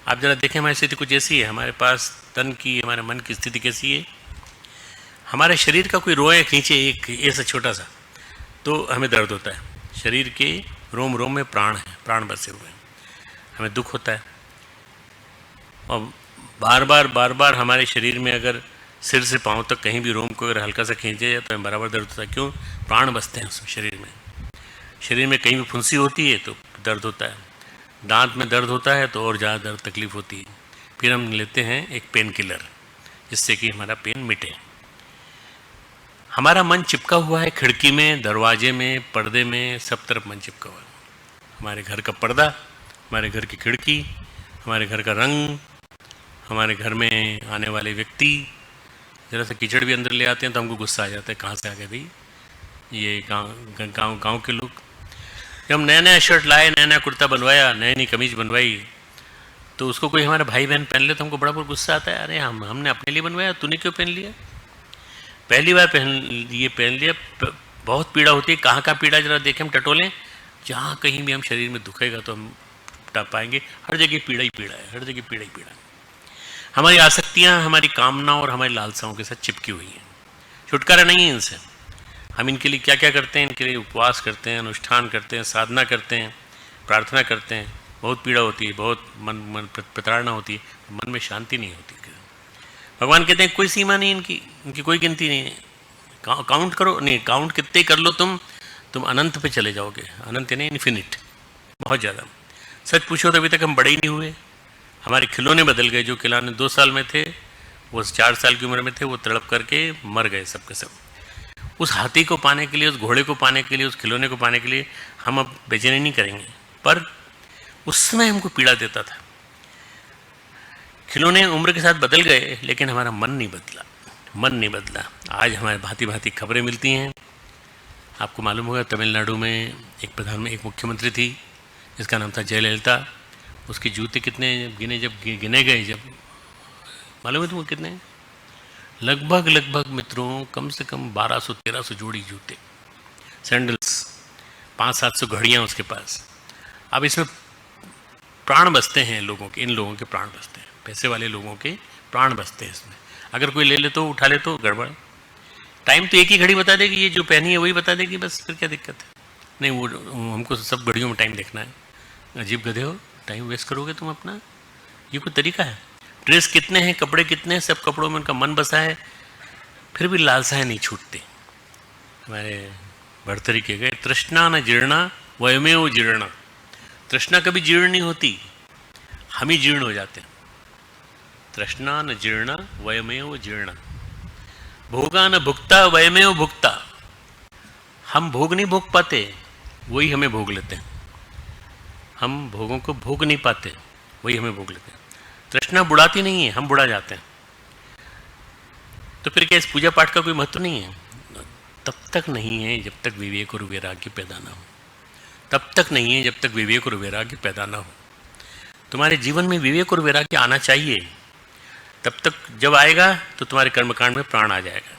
आप जरा देखें हमारी स्थिति कुछ ऐसी है, हमारे पास तन की, हमारे मन की स्थिति कैसी है। हमारे शरीर का कोई रोए खींचे एक ऐसा छोटा सा तो हमें दर्द होता है। शरीर के रोम रोम में प्राण है, प्राण बसे हुए हैं, हमें दुख होता है। और बार बार हमारे शरीर में अगर सिर से पांव तक कहीं भी रोम को अगर हल्का सा खींचे जाए तो हमें बराबर दर्द होता है। क्यों? प्राण बसते हैं उस शरीर में। शरीर में कहीं भी फुंसी होती है तो दर्द होता है, दांत में दर्द होता है तो और ज़्यादा दर्द तकलीफ होती है। फिर हम लेते हैं एक पेन किलर जिससे कि हमारा पेन मिटे। हमारा मन चिपका हुआ है खिड़की में, दरवाजे में, पर्दे में, सब तरफ मन चिपका हुआ है। हमारे घर का पर्दा, हमारे घर की खिड़की, हमारे घर का रंग, हमारे घर में आने वाले व्यक्ति, ज़रा सा कीचड़ भी अंदर ले आते हैं तो हमको गुस्सा आ जाता है, कहाँ से आ गए भाई ये गाँव के लोग। जब हम नया नया शर्ट लाए, नया नया कुर्ता बनवाया, नई नई कमीज बनवाई, तो उसको कोई हमारा भाई बहन पहन ले तो हमको बड़ा बहुत गुस्सा आता है। अरे हमने अपने लिए बनवाया, तूने क्यों पहन लिया? पहली बार पहन लिया, बहुत पीड़ा होती है। कहाँ पीड़ा जरा देखें, हम टटोलें, जहाँ कहीं भी हम शरीर में दुखेगा तो हम टप पाएंगे। हर जगह पीड़ा ही पीड़ा है, हर जगह पीड़ा ही पीड़ा है। हमारी आसक्तियाँ हमारी कामना और हमारी लालसाओं के साथ चिपकी हुई हैं, छुटकारा नहीं है इनसे। हम इनके लिए क्या क्या करते हैं, इनके लिए उपवास करते हैं, अनुष्ठान करते हैं, साधना करते हैं, प्रार्थना करते हैं, बहुत पीड़ा होती है, बहुत मन प्रताड़ना होती है, मन में शांति नहीं होती। भगवान कहते हैं कोई सीमा नहीं इनकी कोई गिनती नहीं है। काउंट करो, नहीं काउंट कितने कर लो तुम अनंत पे चले जाओगे। अनंत नहीं, इन्फिनिट, बहुत ज़्यादा। सच पूछो तो अभी तक हम बड़े ही नहीं हुए। हमारे खिलौने बदल गए। जो खिलौने 2 साल में थे वो 4 साल की उम्र में थे, वो तड़प करके मर गए सब के सब। उस हाथी को पाने के लिए, उस घोड़े को पाने के लिए, उस खिलौने को पाने के लिए हम अब बेचैनी नहीं करेंगे। पर उस समय हमको पीड़ा देता था। खिलौने उम्र के साथ बदल गए लेकिन हमारा मन नहीं बदला। आज हमारे भांति भांति खबरें मिलती हैं। आपको मालूम होगा तमिलनाडु में एक मुख्यमंत्री थी जिसका नाम था जयललिता। उसके जूते कितने गिने गए, जब मालूम है तुमको कितने? लगभग मित्रों कम से कम 1200-1300 जोड़ी जूते, सैंडल्स, 500-700 घड़ियाँ उसके पास। अब इसमें प्राण बसते हैं लोगों के, इन लोगों के प्राण बसते हैं, पैसे वाले लोगों के प्राण बसते हैं इसमें। अगर कोई ले ले तो, उठा ले तो गड़बड़। टाइम तो एक ही घड़ी बता देगी, ये जो पहनी है वही बता देगी, बस फिर क्या दिक्कत है? नहीं, वो हमको सब घड़ियों में टाइम देखना है। अजीब गधे हो, टाइम वेस्ट करोगे तुम अपना, ये कोई तरीका है? ड्रेस कितने हैं, कपड़े कितने हैं, सब कपड़ों में उनका मन बसा है, फिर भी लालसाएँ नहीं छूटती। हमारे भर्तरी के गए, तृष्णा न जीर्णा वयमेव जीर्णा। तृष्णा कभी जीर्ण नहीं होती, हम ही जीर्ण हो जाते हैं। तृष्णा न जीर्णा वयमेव जीर्णा, भोगा न भुक्ता वयमेव भुक्ता। हम भोग नहीं भोग पाते, वही हमें भोग लेते हैं। हम भोगों को भोग नहीं पाते, वही हमें भोग लेते हैं। तृष्णा बुढ़ाती नहीं है, हम बुढ़ा जाते हैं। तो फिर क्या इस पूजा पाठ का कोई महत्व नहीं है? तब तक नहीं है जब तक विवेक और वैराग्य पैदा ना हो। तब तक नहीं है जब तक विवेक और वैराग्य पैदा ना हो। तुम्हारे जीवन में विवेक और वैराग्य आना चाहिए। तब तक जब आएगा तो तुम्हारे कर्मकांड में प्राण आ जाएगा।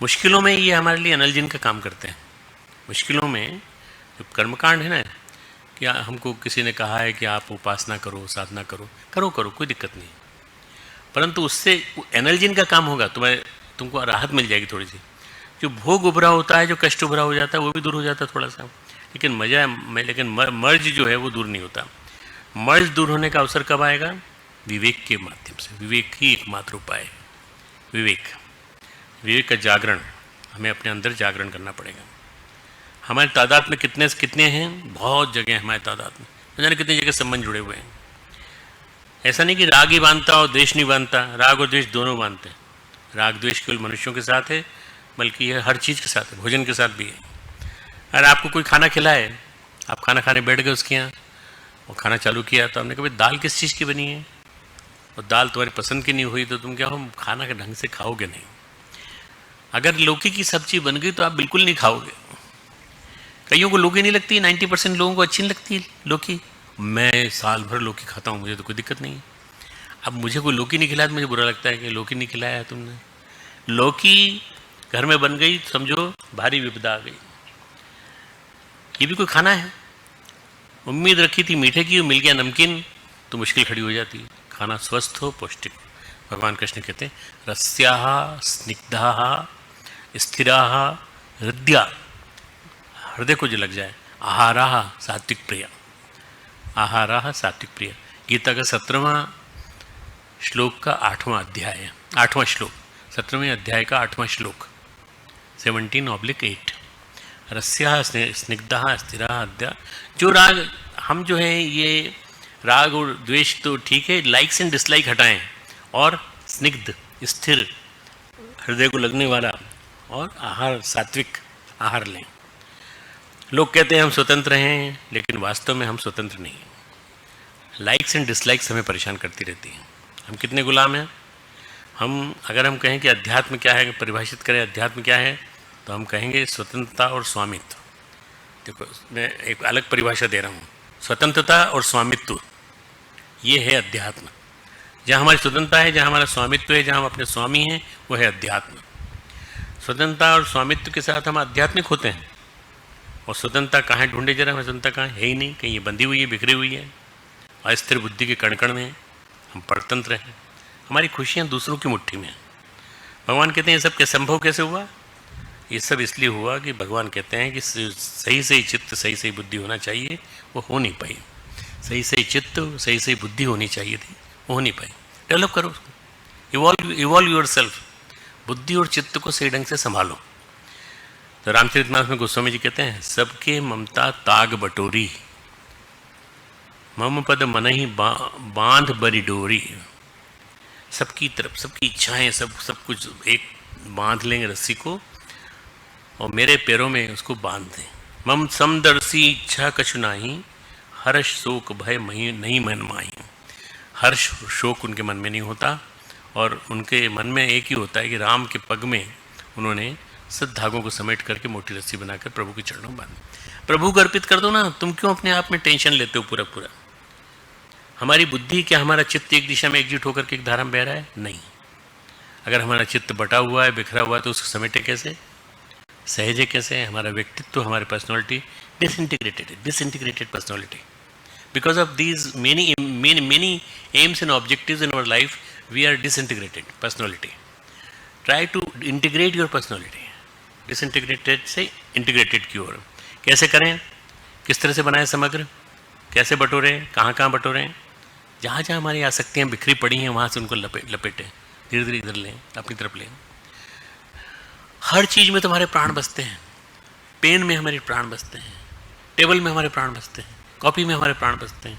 मुश्किलों में ये हमारे लिए अनलजिन का काम करते हैं। मुश्किलों में जो कर्मकांड है ना, कि हमको किसी ने कहा है कि आप उपासना करो, साधना करो, कोई दिक्कत नहीं, परंतु उससे एनर्जिन का काम होगा, तुमको राहत मिल जाएगी थोड़ी सी। जो भोग उभरा होता है, जो कष्ट उभरा हो जाता है, वो भी दूर हो जाता है थोड़ा सा। लेकिन मर्ज जो है वो दूर नहीं होता। मर्ज दूर होने का अवसर कब आएगा? विवेक के माध्यम से। विवेक ही एकमात्र उपाय है। विवेक का जागरण, हमें अपने अंदर जागरण करना पड़ेगा। हमारे तादाद में कितने से कितने हैं, बहुत जगह हमारे तादाद में, न जाने कितनी जगह संबंध जुड़े हुए हैं। ऐसा नहीं कि राग ही बांधता और द्वेष नहीं बांधता, राग और द्वेष दोनों बांधते हैं। राग द्वेष केवल मनुष्यों के साथ है, बल्कि यह हर चीज़ के साथ है, भोजन के साथ भी है। अगर आपको कोई खाना खिलाए, आप खाना खाने बैठ गए उसके यहाँ और खाना चालू किया, तो आपने कहा भाई दाल किस चीज़ की बनी है, और दाल तुम्हारी पसंद की नहीं हुई, तो तुम क्या हो, खाना के ढंग से खाओगे नहीं। अगर लौकी की सब्जी बन गई तो आप बिल्कुल नहीं खाओगे। कईयों को लौकी नहीं लगती, 90% लोगों को अच्छी नहीं लगती लौकी। मैं साल भर लौकी खाता हूँ, मुझे तो कोई दिक्कत नहीं है। अब मुझे कोई लौकी नहीं खिलाया तो मुझे बुरा लगता है कि लौकी नहीं खिलाया है तुमने। लौकी घर में बन गई, समझो भारी विपदा आ गई। ये भी कोई खाना है? उम्मीद रखी थी मीठे की, मिल गया नमकीन, तो मुश्किल खड़ी हो जाती है। खाना स्वस्थ हो, पौष्टिक हो। भगवान कृष्ण कहते हैं रस्याः स्निग्धाः स्थिराः हृदया, हृदय को जो लग जाए। आहाराः सात्विक प्रिया, आहाराः सात्विक प्रिया। गीता का 17वां श्लोक का 8वां अध्याय है, 8वां श्लोक, 17वें अध्याय का 8वां श्लोक, 17/8। रस्याः स्निग्धाः स्थिराः हृदया। जो राग, हम जो है ये राग और द्वेष तो ठीक है, लाइक्स एंड डिसलाइक हटाएं, और स्निग्ध स्थिर हृदय को लगने वाला और आहार सात्विक आहार लें। लोग कहते हैं हम स्वतंत्र हैं, लेकिन वास्तव में हम स्वतंत्र नहीं हैं। लाइक्स एंड डिसलाइक्स हमें परेशान करती रहती हैं। हम कितने गुलाम हैं। हम अगर हम कहें कि अध्यात्म क्या है, परिभाषित करें अध्यात्म क्या है, तो हम कहेंगे स्वतंत्रता और स्वामित्व। देखो मैं एक अलग परिभाषा दे रहा हूँ, स्वतंत्रता और स्वामित्व, ये है अध्यात्म। जहाँ हमारी स्वतंत्रता है, जहाँ हमारा स्वामित्व है, जहाँ हम अपने स्वामी हैं, वो है अध्यात्म। स्वतंत्रता और स्वामित्व के साथ हम आध्यात्मिक होते हैं। और स्वतंत्रता कहाँ ढूंढे जरा, हमें स्वतंत्रता कहाँ है ही नहीं, कहीं ये बंधी हुई है, बिखरी हुई है, अस्थिर बुद्धि के कण कण में हम परतंत्र हैं। हमारी खुशियाँ दूसरों की मुट्ठी में हैं। भगवान कहते हैं ये सब क्या संभव कैसे हुआ? ये सब इसलिए हुआ कि भगवान कहते हैं कि सही सही चित्त, सही सही बुद्धि होना चाहिए, वो हो नहीं पाई। सही सही चित्त, सही सही बुद्धि होनी चाहिए थी, वो हो नहीं पाई। डेवलप करो, इवॉल्व योरसेल्फ। बुद्धि और चित्त को सही ढंग से संभालो। तो रामचरितमानस में गोस्वामी जी कहते हैं सबके ममता ताग बटोरी, मम पद मन ही बांध बरी डोरी। सबकी तरफ सबकी इच्छाएं, सब कुछ एक बांध लेंगे रस्सी को, और मेरे पैरों में उसको बांध दें। मम समदर्शी इच्छा कछु नाही, हर्ष शोक भय नहीं मन माही। हर्ष शोक उनके मन में नहीं होता, और उनके मन में एक ही होता है कि राम के पग में उन्होंने सब धागों को समेट करके मोटी रस्सी बनाकर प्रभु के चरणों में बांधी। प्रभु को अर्पित कर दो ना, तुम क्यों अपने आप में टेंशन लेते हो पूरा पूरा। हमारी बुद्धि क्या, हमारा चित्त एक दिशा में एकजुट होकर के एक धारा में बह रहा है? नहीं। अगर हमारा चित्त बटा हुआ है, बिखरा हुआ है, तो उसको समेटे कैसे, सहजे कैसे है? हमारा व्यक्तित्व, हमारी personality disintegrated personality. Because of these many aims and objectives in our life, we are disintegrated personality. Try to integrate your personality. Disintegrated से इंटीग्रेटेड की ओर कैसे करें? किस तरह से बनाएं समग्र? कैसे बटोरें? कहाँ कहाँ बटोरें? जहाँ जहाँ हमारी आसक्तियाँ बिखरी पड़ी हैं, वहाँ से उनको लपेटें, धीरे धीरे इधर लें, अपनी तरफ लें। हर चीज़ में तुम्हारे प्राण बसते हैं। पेन में हमारे प्राण बसते हैं, टेबल में हमारे प्राण बसते हैं, कॉपी में हमारे प्राण बसते हैं,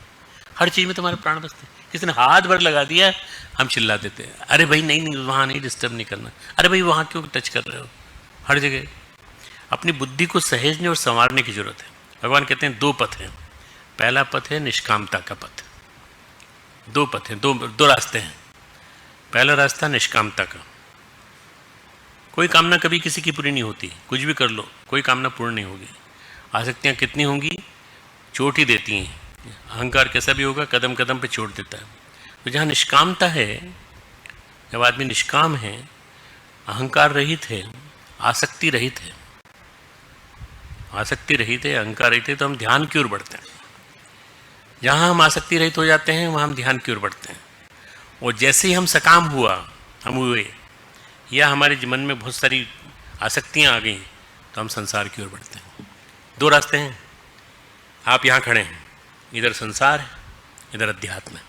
हर चीज़ में तुम्हारे प्राण बसते हैं। किसी ने हाथ भर लगा दिया, हम चिल्ला देते हैं, अरे भाई नहीं वहाँ नहीं, डिस्टर्ब नहीं करना, अरे भाई वहाँ क्यों टच कर रहे हो। हर जगह अपनी बुद्धि को सहेजने और संवारने की जरूरत है। भगवान कहते हैं दो पथ हैं। पहला पथ है निष्कामता का पथ। दो पथ हैं, दो रास्ते हैं। पहला रास्ता निष्कामता का। कोई कामना कभी किसी की पूरी नहीं होती, कुछ भी कर लो कोई कामना पूर्ण नहीं होगी। आसक्तियाँ कितनी होंगी, चोट ही देती हैं। अहंकार कैसा भी होगा, कदम कदम पे चोट देता है। तो जहाँ निष्कामता है, जब आदमी निष्काम है, अहंकार रहित है, आसक्ति रहित है, अहंकार रहित है, तो हम ध्यान की ओर बढ़ते हैं। जहाँ हम आसक्ति रहित हो जाते हैं, वहाँ हम ध्यान की ओर बढ़ते हैं। और जैसे ही हम सकाम हम हुए, या हमारे मन में बहुत सारी आसक्तियाँ आ गई, तो हम संसार की ओर बढ़ते हैं। दो रास्ते हैं। आप यहाँ खड़े हैं, इधर संसार है, इधर अध्यात्म है।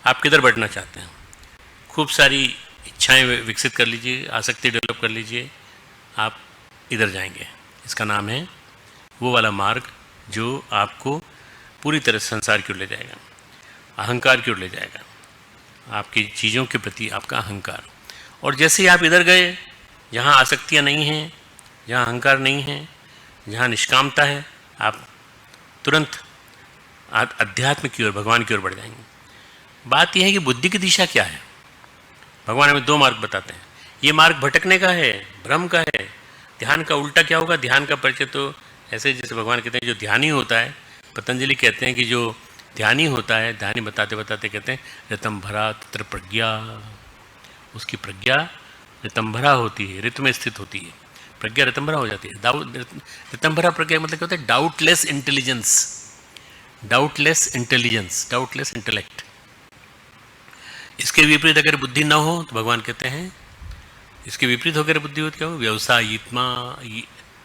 आप किधर बढ़ना चाहते हैं। खूब सारी इच्छाएं विकसित कर लीजिए, आसक्ति डेवलप कर लीजिए, आप इधर जाएंगे। इसका नाम है वो वाला मार्ग जो आपको पूरी तरह से संसार की ओर ले जाएगा, अहंकार की ओर ले जाएगा, आपकी चीज़ों के प्रति आपका अहंकार। और जैसे ही आप इधर गए, जहाँ आसक्तियाँ नहीं हैं, जहाँ अहंकार नहीं है, जहाँ निष्कामता है, आप तुरंत अध्यात्म की ओर, भगवान की ओर बढ़ जाएंगे। बात यह है कि बुद्धि की दिशा क्या है। भगवान हमें दो मार्ग बताते हैं। ये मार्ग भटकने का है, भ्रम का है। ध्यान का उल्टा क्या होगा? ध्यान का परिचय तो ऐसे जैसे भगवान कहते हैं जो ध्यानी होता है, पतंजलि कहते हैं कि जो ध्यानी होता है, ध्यानी बताते बताते कहते हैं ऋतम भरा तत्र प्रज्ञा, उसकी प्रज्ञा ऋतंभरा होती है, ऋत में स्थित होती है, प्रज्ञा ऋतंभरा हो जाती है। ऋतंभरा प्रज्ञा मतलब क्या होता है? Doubtless intelligence, doubtless intelligence, doubtless intellect. इसके विपरीत अगर बुद्धि न हो तो भगवान कहते हैं इसके विपरीत होकर बुद्धि हो क्या हो? व्यवसायित्मा,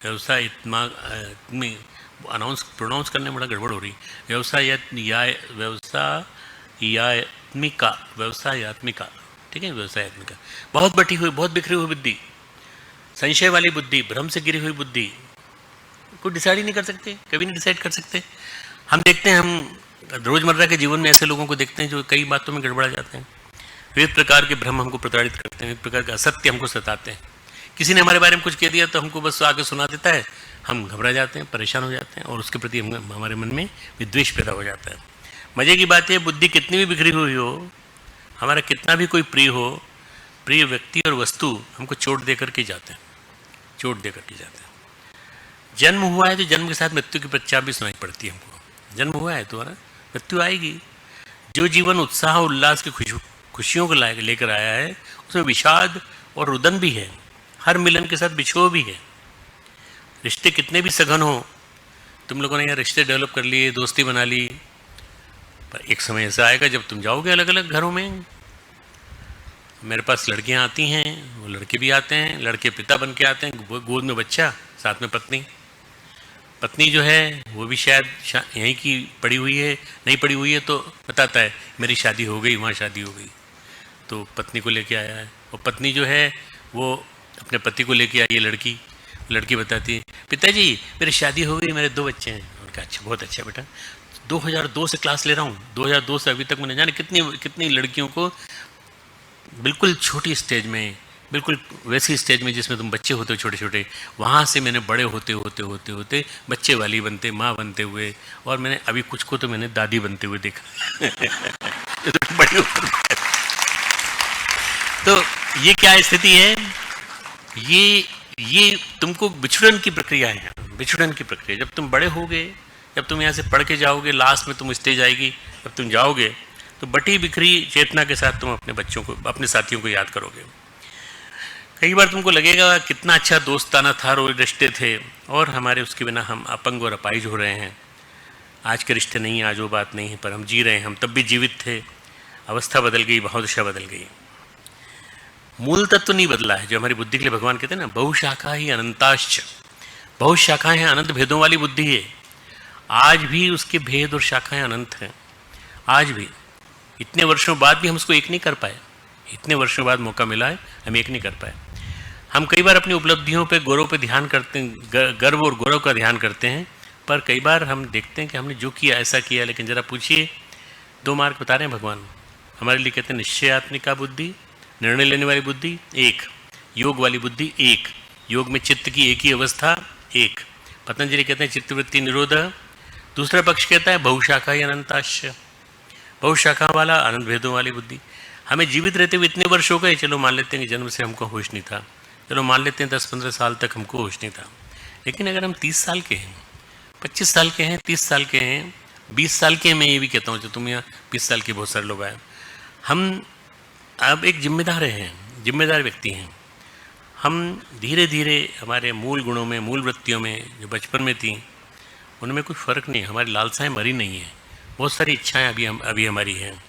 व्यवसायित्मा में प्रोनाउंस करने में बड़ा गड़बड़ हो रही। व्यवसायत्मिका, ठीक है, व्यवसायत्मिका। बहुत बटी हुई, बहुत बिखरी हुई बुद्धि, संशय वाली बुद्धि, भ्रम से गिरी हुई बुद्धि, कोई डिसाइड ही नहीं कर सकते, कभी नहीं डिसाइड कर सकते। हम देखते हैं, हम रोजमर्रा के जीवन में ऐसे लोगों को देखते हैं जो कई बातों में गड़बड़ा जाते हैं। विविध प्रकार के भ्रम हमको प्रताड़ित करते हैं, विविध प्रकार के असत्य हमको सताते हैं। किसी ने हमारे बारे में कुछ कह दिया तो हमको बस आगे सुना देता है, हम घबरा जाते हैं, परेशान हो जाते हैं और उसके प्रति हमारे मन में विद्वेष पैदा हो जाता है। मजे की बात है, बुद्धि कितनी भी बिखरी हुई हो, हमारा कितना भी कोई प्रिय हो, प्रिय व्यक्ति और वस्तु हमको चोट दे करके जाते हैं, चोट दे करके जाते हैं। जन्म हुआ है तो जन्म के साथ मृत्यु की प्रत्याशा भी सुनाई पड़ती है हमको। जन्म हुआ है तो मृत्यु आएगी। जो जीवन उत्साह उल्लास की खुशियों को लेकर आया है, उसमें विषाद और रुदन भी है, हर मिलन के साथ बिछोह भी है। रिश्ते कितने भी सघन हो, तुम लोगों ने यहाँ रिश्ते डेवलप कर लिए, दोस्ती बना ली, पर एक समय ऐसा आएगा जब तुम जाओगे अलग अलग घरों में। मेरे पास लड़कियाँ आती हैं, वो लड़के भी आते हैं, लड़के पिता बन के आते हैं, गोद में बच्चा, साथ में पत्नी। पत्नी जो है वो भी शायद यहीं की पड़ी हुई है, नहीं पड़ी हुई है तो बताता है मेरी शादी हो गई, वहाँ शादी हो गई, तो पत्नी को लेके आया है। और पत्नी जो है वो अपने पति को लेके आई है, लड़की बताती है पिताजी मेरी शादी हो गई, मेरे 2 बच्चे हैं। उनका अच्छा, बहुत अच्छा बेटा, 2002 से क्लास ले रहा हूँ, 2002 से अभी तक मैंने जाने कितनी लड़कियों को बिल्कुल छोटी स्टेज में, बिल्कुल वैसी स्टेज में जिसमें तुम बच्चे होते हो छोटे छोटे, वहाँ से मैंने बड़े होते होते होते होते बच्चे वाली बनते, माँ बनते हुए, और मैंने अभी कुछ को तो मैंने दादी बनते हुए देखा। बड़ी तो ये क्या स्थिति है? ये तुमको बिछड़न की प्रक्रिया है, बिछड़न की प्रक्रिया। जब तुम बड़े होगे, जब तुम यहाँ से पढ़ के जाओगे, लास्ट में तुम स्टेज आएगी, जब तुम जाओगे तो बटी बिखरी चेतना के साथ तुम अपने बच्चों को, अपने साथियों को याद करोगे। कई बार तुमको लगेगा कितना अच्छा दोस्ताना था, रोज रिश्ते थे, और हमारे उसके बिना हम अपंग और अपाहिज हो रहे हैं। आज के रिश्ते नहीं, आज वो बात नहीं है, पर हम जी रहे हैं, हम तब भी जीवित थे। अवस्था बदल गई, भावदशा बदल गई, मूल तत्व नहीं बदला है। जो हमारी बुद्धि के लिए भगवान कहते हैं ना, बहुशाखा ही अनंताश्च, बहुत शाखाएं हैं, अनंत भेदों वाली बुद्धि है। आज भी उसके भेद और शाखाएं अनंत हैं। आज भी इतने वर्षों बाद भी हम उसको एक नहीं कर पाए। इतने वर्षों बाद मौका मिला है, हम एक नहीं कर पाए। हम कई बार अपनी उपलब्धियों पे, गौरव पे ध्यान करते हैं, गर्व और गौरव का ध्यान करते हैं, पर कई बार हम देखते हैं कि हमने जो किया ऐसा किया। लेकिन जरा पूछिए, 2 मार्ग बता रहे हैं भगवान हमारे लिए। कहते हैं निश्चयात्मिका बुद्धि, निर्णय लेने वाली बुद्धि एक, योग वाली बुद्धि एक, योग में चित्त की एक ही अवस्था एक। पतंजलि कहते हैं चित्तवृत्ति निरोध। दूसरा पक्ष कहता है बहुशाखा ही अनंताश्य, बहुशाखा वाला, अनंत भेदों वाली बुद्धि। हमें जीवित रहते हुए इतने वर्ष हो गए, चलो मान लेते हैं कि जन्म से हमको होश नहीं था, चलो मान लेते हैं 10-15 साल तक हमको होश नहीं था। लेकिन अगर हम 30 साल के हैं, 25 साल के हैं, 30 साल के हैं, 20 साल के हैं, मैं ये भी कहता हूँ जो तुम यहाँ 20 साल के बहुत सारे लोग आए, हम अब एक जिम्मेदार हैं, जिम्मेदार व्यक्ति हैं। हम धीरे धीरे हमारे मूल गुणों में, मूल वृत्तियों में जो बचपन में थी, उनमें कोई फ़र्क नहीं है। हमारी लालसाएं मरी नहीं हैं, बहुत सारी इच्छाएं अभी हमारी हैं।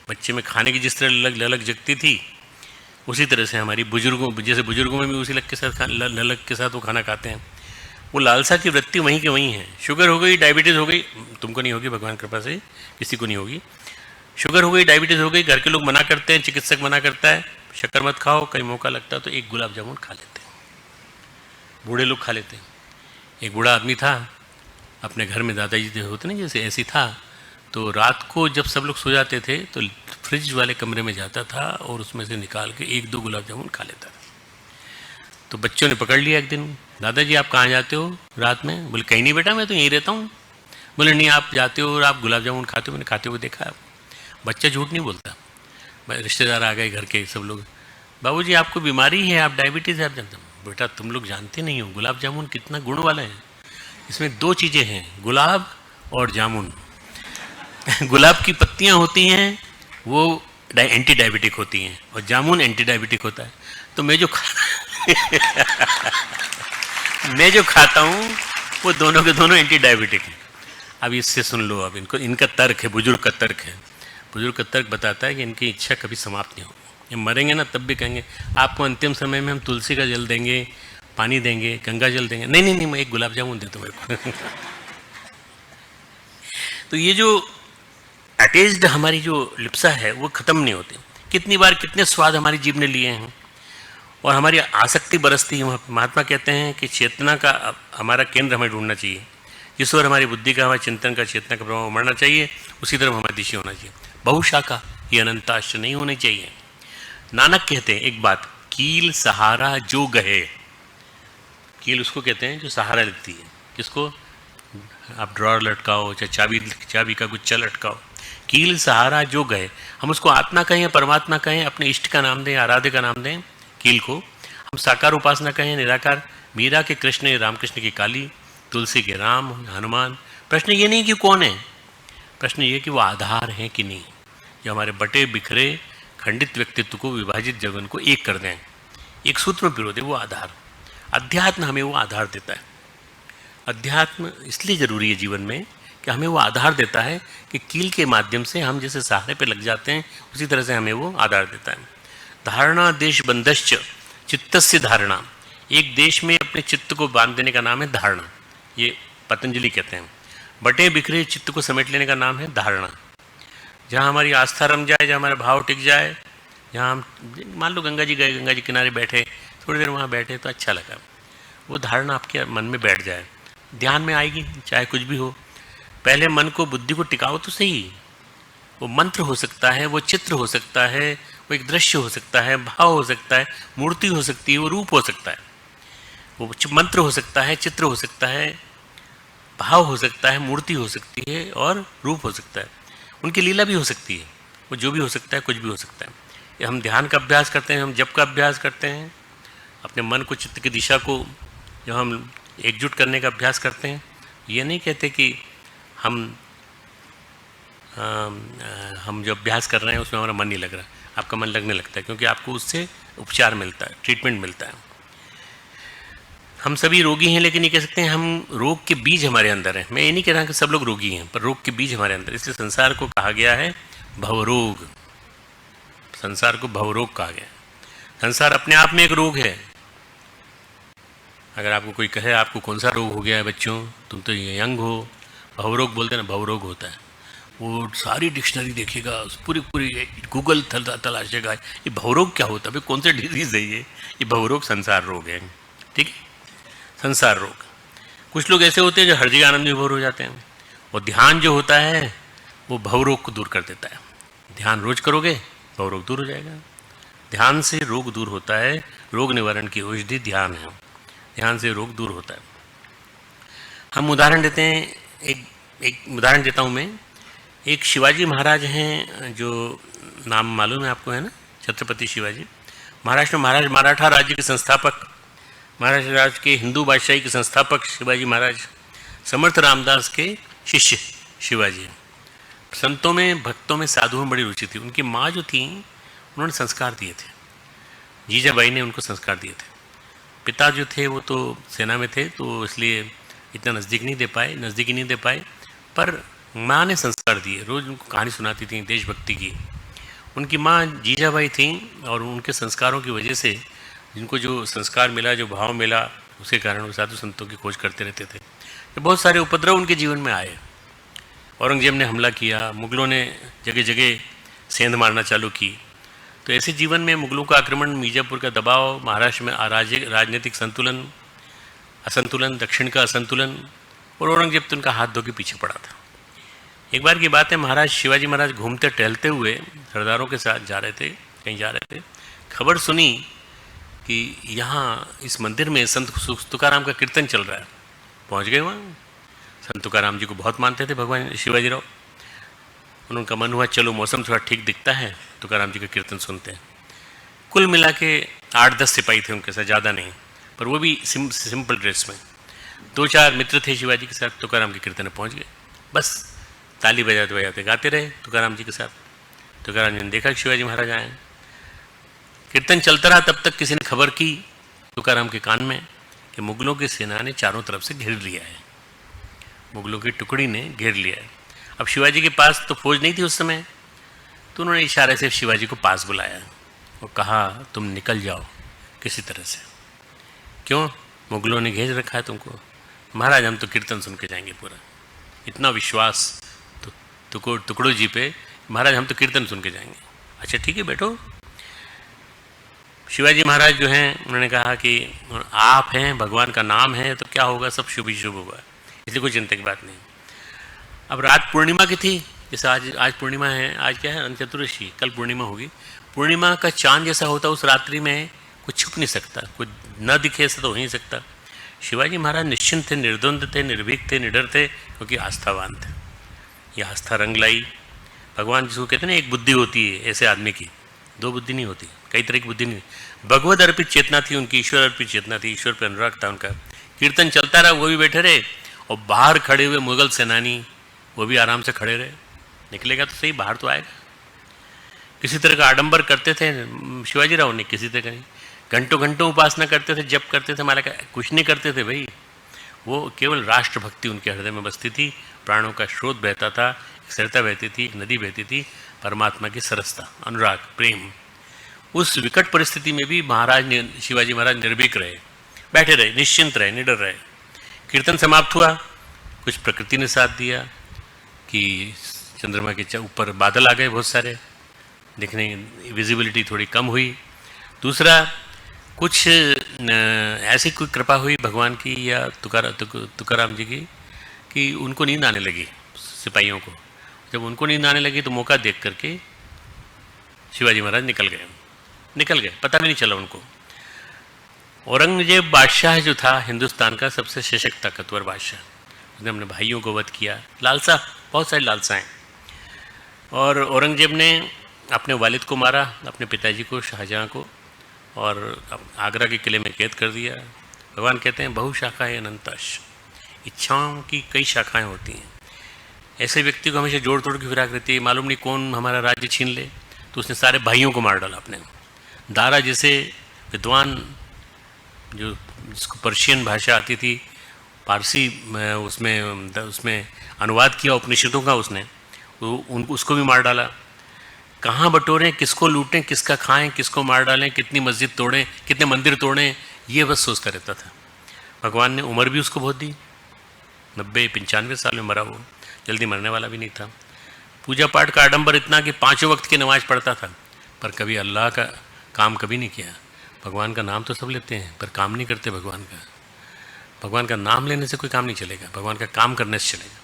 बच्चे में खाने की जिस तरह ललक जगती थी, उसी तरह से हमारी जैसे बुजुर्गों में भी उसी ललक के साथ वो खाना खाते हैं। वो लालसा की वृत्ति वहीं के वहीं है। शुगर हो गई, डायबिटीज़ हो गई, तुमको नहीं होगी, भगवान कृपा से किसी को नहीं होगी। शुगर हो गई, डायबिटीज़ हो गई, घर के लोग मना करते हैं, चिकित्सक मना करता है शक्कर मत खाओ, कहीं मौका लगता है तो एक गुलाब जामुन खा लेते हैं, बूढ़े लोग खा लेते हैं। एक बूढ़ा आदमी था, अपने घर में दादाजी जो होते ना जैसे ऐसी था, तो रात को जब सब लोग सो जाते थे तो फ्रिज वाले कमरे में जाता था और उसमें से निकाल के 1-2 गुलाब जामुन खा लेता था। तो बच्चों ने पकड़ लिया एक दिन, दादाजी आप कहाँ जाते हो रात में? बोले कहीं नहीं बेटा, मैं तो यहीं रहता हूँ। बोले नहीं, आप जाते हो और आप गुलाब जामुन खाते हो, मैंने खाते हुए देखा है। बच्चा झूठ नहीं बोलता। रिश्तेदार आ गए घर के सब लोग, बाबूजी आपको बीमारी है, आप डायबिटीज़ है, आप जानते हो? बेटा तुम लोग जानते नहीं हो गुलाब जामुन कितना गुण वाला है, इसमें 2 चीज़ें हैं, गुलाब और जामुन। गुलाब की पत्तियां होती हैं वो एंटी डायबिटिक होती हैं और जामुन एंटी डायबिटिक होता है। तो मैं जो मैं जो खाता हूँ वो दोनों के दोनों एंटी डायबिटिक हैं। अब इससे सुन लो, अब इनको इनका तर्क है, बुजुर्ग का तर्क है। बुजुर्ग का तर्क बताता है कि इनकी इच्छा कभी समाप्त नहीं होगी, ये मरेंगे ना तब भी कहेंगे आपको अंतिम समय में हम तुलसी का जल देंगे, पानी देंगे, गंगा जल देंगे। नहीं नहीं नहीं, मैं एक गुलाब जामुन दे दो मेरे को। तो ये जो अटैच्ड हमारी जो लिप्सा है वो ख़त्म नहीं होती। कितनी बार कितने स्वाद हमारी जीभ ने लिए हैं और हमारी आसक्ति बरसती है। महात्मा कहते हैं कि चेतना का हमारा केंद्र हमें ढूंढना चाहिए, जिस ओर हमारी बुद्धि का, हमारे चिंतन का, चेतना का प्रभाव मरना चाहिए, उसी तरफ हमारी दिशा होना चाहिए। बहुशाखा, ये अनंताश्च नहीं होनी चाहिए। नानक कहते हैं एक बात, कील सहारा जो गहे। कील उसको कहते हैं जो सहारा लगती है, किसको? आप ड्रॉर लटकाओ, चाहे चाबी का गुच्छा लटकाओ, कील सहारा जो गए। हम उसको आत्मा कहें या परमात्मा कहें, अपने इष्ट का नाम दें, आराध्य का नाम दें, कील को हम साकार उपासना कहें, निराकार, मीरा के कृष्ण, रामकृष्ण की काली, तुलसी के राम, हनुमान। प्रश्न ये नहीं कि कौन है, प्रश्न ये कि वो आधार हैं कि नहीं, जो हमारे बटे बिखरे खंडित व्यक्तित्व को, विभाजित जगन को एक कर दें, एक सूत्र में पिरो दे, वो आधार। अध्यात्म हमें वो आधार देता है। अध्यात्म इसलिए जरूरी है जीवन में कि हमें वो आधार देता है कि कील के माध्यम से हम जैसे सहारे पे लग जाते हैं, उसी तरह से हमें वो आधार देता है। धारणा देश बंधश्च चित्तस्य धारणा। एक देश में अपने चित्त को बांध देने का नाम है धारणा, ये पतंजलि कहते हैं। बटे बिखरे चित्त को समेट लेने का नाम है धारणा। जहाँ हमारी आस्था रम जाए, जहाँ हमारा भाव टिक जाए, जहाँ हम मान लो गंगा जी गए, गंगा जी किनारे बैठे, थोड़ी देर वहाँ बैठे तो अच्छा लगा, वो धारणा आपके मन में बैठ जाए, ध्यान में आएगी, चाहे कुछ भी हो। पहले मन को, बुद्धि को टिकाओ तो सही। वो मंत्र हो सकता है, वो चित्र हो सकता है, वो एक दृश्य हो सकता है, भाव हो सकता है, मूर्ति हो सकती है, वो रूप हो सकता है, वो मंत्र हो सकता है, चित्र हो सकता है, भाव हो सकता है, मूर्ति हो सकती है और रूप हो सकता है। उनकी लीला भी हो सकती है, वो जो भी हो सकता है, कुछ भी हो सकता है। ये हम ध्यान का अभ्यास करते हैं, हम जप का अभ्यास करते हैं, अपने मन को, चित्त की दिशा को जब हम एकजुट करने का अभ्यास करते हैं, ये नहीं कहते कि हम जो अभ्यास कर रहे हैं उसमें हमारा मन नहीं लग रहा। आपका मन लगने लगता है, क्योंकि आपको उससे उपचार मिलता है, ट्रीटमेंट मिलता है। हम सभी रोगी हैं, लेकिन ये कह सकते हैं हम रोग के बीज हमारे अंदर हैं। मैं ये नहीं कह रहा कि सब लोग रोगी हैं, पर रोग के बीज हमारे अंदर। इसलिए संसार को कहा गया है भवरोग। संसार को भवरोग कहा गया। संसार अपने आप में एक रोग है। अगर आपको कोई कहे आपको कौन सा रोग हो गया है बच्चों, तुम तो यंग हो, भवरोग बोलते हैं ना, भवरोग होता है। वो सारी डिक्शनरी देखेगा, पूरी गूगल तलाशेगा, ये भवरोग क्या होता है, कौन सा डिजीज़ है ये भवरोग संसार रोग है। ठीक है, संसार रोग। कुछ लोग ऐसे होते हैं जो हर जगह आनंद विभोर हो जाते हैं, और ध्यान जो होता है वो भवरोग को दूर कर देता है। ध्यान रोज करोगे भवरोग दूर हो जाएगा। ध्यान से रोग दूर होता है, रोग निवारण की औषधि ध्यान है, ध्यान से रोग दूर होता है। हम उदाहरण देते हैं, एक उदाहरण देता हूँ मैं। एक शिवाजी महाराज हैं, जो नाम मालूम है आपको, है ना, छत्रपति शिवाजी। महाराष्ट्र में मराठा राज्य के संस्थापक, महाराष्ट्र राज्य के हिंदू बादशाही के संस्थापक शिवाजी महाराज, समर्थ रामदास के शिष्य शिवाजी। संतों में, भक्तों में, साधुओं में बड़ी रुचि थी। उनकी माँ जो थी, उन्होंने संस्कार दिए थे, जीजाबाई ने उनको संस्कार दिए थे। पिता जो थे वो तो सेना में थे, तो इसलिए इतना नज़दीकी नहीं दे पाए, पर माँ ने संस्कार दिए। रोज़ उनको कहानी सुनाती थी देशभक्ति की। उनकी माँ जीजाबाई थी, और उनके संस्कारों की वजह से जिनको जो संस्कार मिला, जो भाव मिला, उसके कारण वो साधु संतों की खोज करते रहते थे। तो बहुत सारे उपद्रव उनके जीवन में आए, औरंगजेब ने हमला किया, मुग़लों ने जगह जगह सेंध मारना चालू की। तो ऐसे जीवन में मुग़लों का आक्रमण, मिर्ज़ापुर का दबाव, महाराष्ट्र में राजनीतिक असंतुलन, दक्षिण का असंतुलन, और औरंगजेब तो उनका हाथ धो के पीछे पड़ा था। एक बार की बात है, महाराज शिवाजी महाराज घूमते टहलते हुए सरदारों के साथ कहीं जा रहे थे। खबर सुनी कि यहाँ इस मंदिर में संत तुकाराम का कीर्तन चल रहा है। पहुँच गए वहाँ। संत तुकाराम जी को बहुत मानते थे भगवान शिवाजी राव। उनका मन हुआ चलो मौसम थोड़ा ठीक दिखता है, तुकाराम जी का कीर्तन सुनते हैं। कुल मिला के 8-10 सिपाही थे उनके साथ, ज़्यादा नहीं, पर वो भी सिंपल ड्रेस में। 2-4 मित्र थे शिवाजी के साथ, तुकाराम के कीर्तन में पहुँच गए। बस ताली बजाते बजाते गाते रहे तुकाराम जी के साथ। तुकाराम जी ने देखा कि शिवाजी महाराज आए। कीर्तन चलता रहा, तब तक किसी ने खबर की तुकाराम के कान में कि मुग़लों की सेना ने चारों तरफ से घेर लिया है, मुग़लों की टुकड़ी ने घेर लिया है। अब शिवाजी के पास तो फौज नहीं थी उस समय, तो उन्होंने इशारे से शिवाजी को पास बुलाया और कहा तुम निकल जाओ किसी तरह से। क्यों? मुग़लों ने घेर रखा है तुमको। महाराज हम तो कीर्तन सुन के जाएंगे पूरा। इतना विश्वास तो टुकड़ों जी पे, महाराज हम तो कीर्तन सुन के जाएंगे। अच्छा ठीक है बैठो। शिवाजी महाराज जो हैं उन्होंने कहा कि आप हैं, भगवान का नाम है तो क्या होगा, सब शुभ ही शुभ होगा, इसलिए कोई चिंता की बात नहीं। अब रात पूर्णिमा की थी, जैसे आज पूर्णिमा है, आज क्या है, अनंत चतुर्दशी, कल पूर्णिमा होगी। पूर्णिमा का चांद जैसा होता उस रात्रि में कुछ छुप नहीं सकता, कुछ न दिखे ऐसा तो हो नहीं सकता। शिवाजी महाराज निश्चिंत थे, निर्द्वंद थे, निर्भीक थे, निडर थे, क्योंकि आस्थावान थे। यह आस्था रंग लाई। भगवान जिसको कहते हैं ना, एक बुद्धि होती है ऐसे आदमी की, 2 बुद्धि नहीं होती, कई तरह की बुद्धि नहीं। भगवत अर्पित चेतना थी उनकी, ईश्वर अर्पित चेतना थी, ईश्वर पर अनुराग था उनका। कीर्तन चलता रहा, वो भी बैठे रहे, और बाहर खड़े हुए मुगल सेनानी वो भी आराम से खड़े रहे। निकलेगा तो सही, बाहर तो आएगा। किसी तरह का आडंबर करते थे शिवाजी राव ने, किसी तरह नहीं। घंटों घंटों उपासना करते थे, जप करते थे, माला का कुछ नहीं करते थे भाई। वो केवल राष्ट्रभक्ति उनके हृदय में बसती थी। प्राणों का स्रोत बहता था, एक सरिता बहती थी, एक नदी बहती थी, परमात्मा की सरसता, अनुराग, प्रेम। उस विकट परिस्थिति में भी शिवाजी महाराज निर्भीक रहे, बैठे रहे, निश्चिंत रहे, निडर रहे। कीर्तन समाप्त हुआ। कुछ प्रकृति ने साथ दिया कि चंद्रमा के ऊपर बादल आ गए बहुत सारे, दिखने विजिबिलिटी थोड़ी कम हुई। दूसरा, कुछ ऐसी कोई कृपा हुई भगवान की या तुकाराम जी की कि उनको नींद आने लगी सिपाहियों को। जब उनको नींद आने लगी तो मौका देख करके शिवाजी महाराज निकल गए, पता भी नहीं चला उनको। औरंगजेब बादशाह जो था हिंदुस्तान का सबसे सशक्त ताकतवर बादशाह, उसने अपने भाइयों को वध किया। लालसा, बहुत सारी लालसाएं। और औरंगजेब ने अपने वालिद को मारा, अपने पिताजी को, शाहजहाँ को, और आगरा के किले में कैद कर दिया। भगवान कहते हैं बहुशाखाएं अनंताश, इच्छाओं की कई शाखाएं होती हैं। ऐसे व्यक्ति को हमेशा जोड़ तोड़ की फिराक रहती है, मालूम नहीं कौन हमारा राज्य छीन ले, तो उसने सारे भाइयों को मार डाला अपने। दारा जैसे विद्वान, जिसको पर्शियन भाषा आती थी, पारसी उसमें अनुवाद किया उपनिषदों का उसने, उसको भी मार डाला। कहाँ बटोरें, किसको लूटें, किसका खाएं, किसको मार डालें, कितनी मस्जिद तोड़ें, कितने मंदिर तोड़ें, ये बस सोचता रहता था। भगवान ने उम्र भी उसको बहुत दी, 90-95 साल में मरा वो, जल्दी मरने वाला भी नहीं था। पूजा पाठ का आडंबर इतना कि 5 वक्त की नमाज पढ़ता था, पर कभी अल्लाह का काम कभी नहीं किया। भगवान का नाम तो सब लेते हैं पर काम नहीं करते भगवान का। भगवान का नाम लेने से कोई काम नहीं चलेगा, भगवान का काम करने से चलेगा।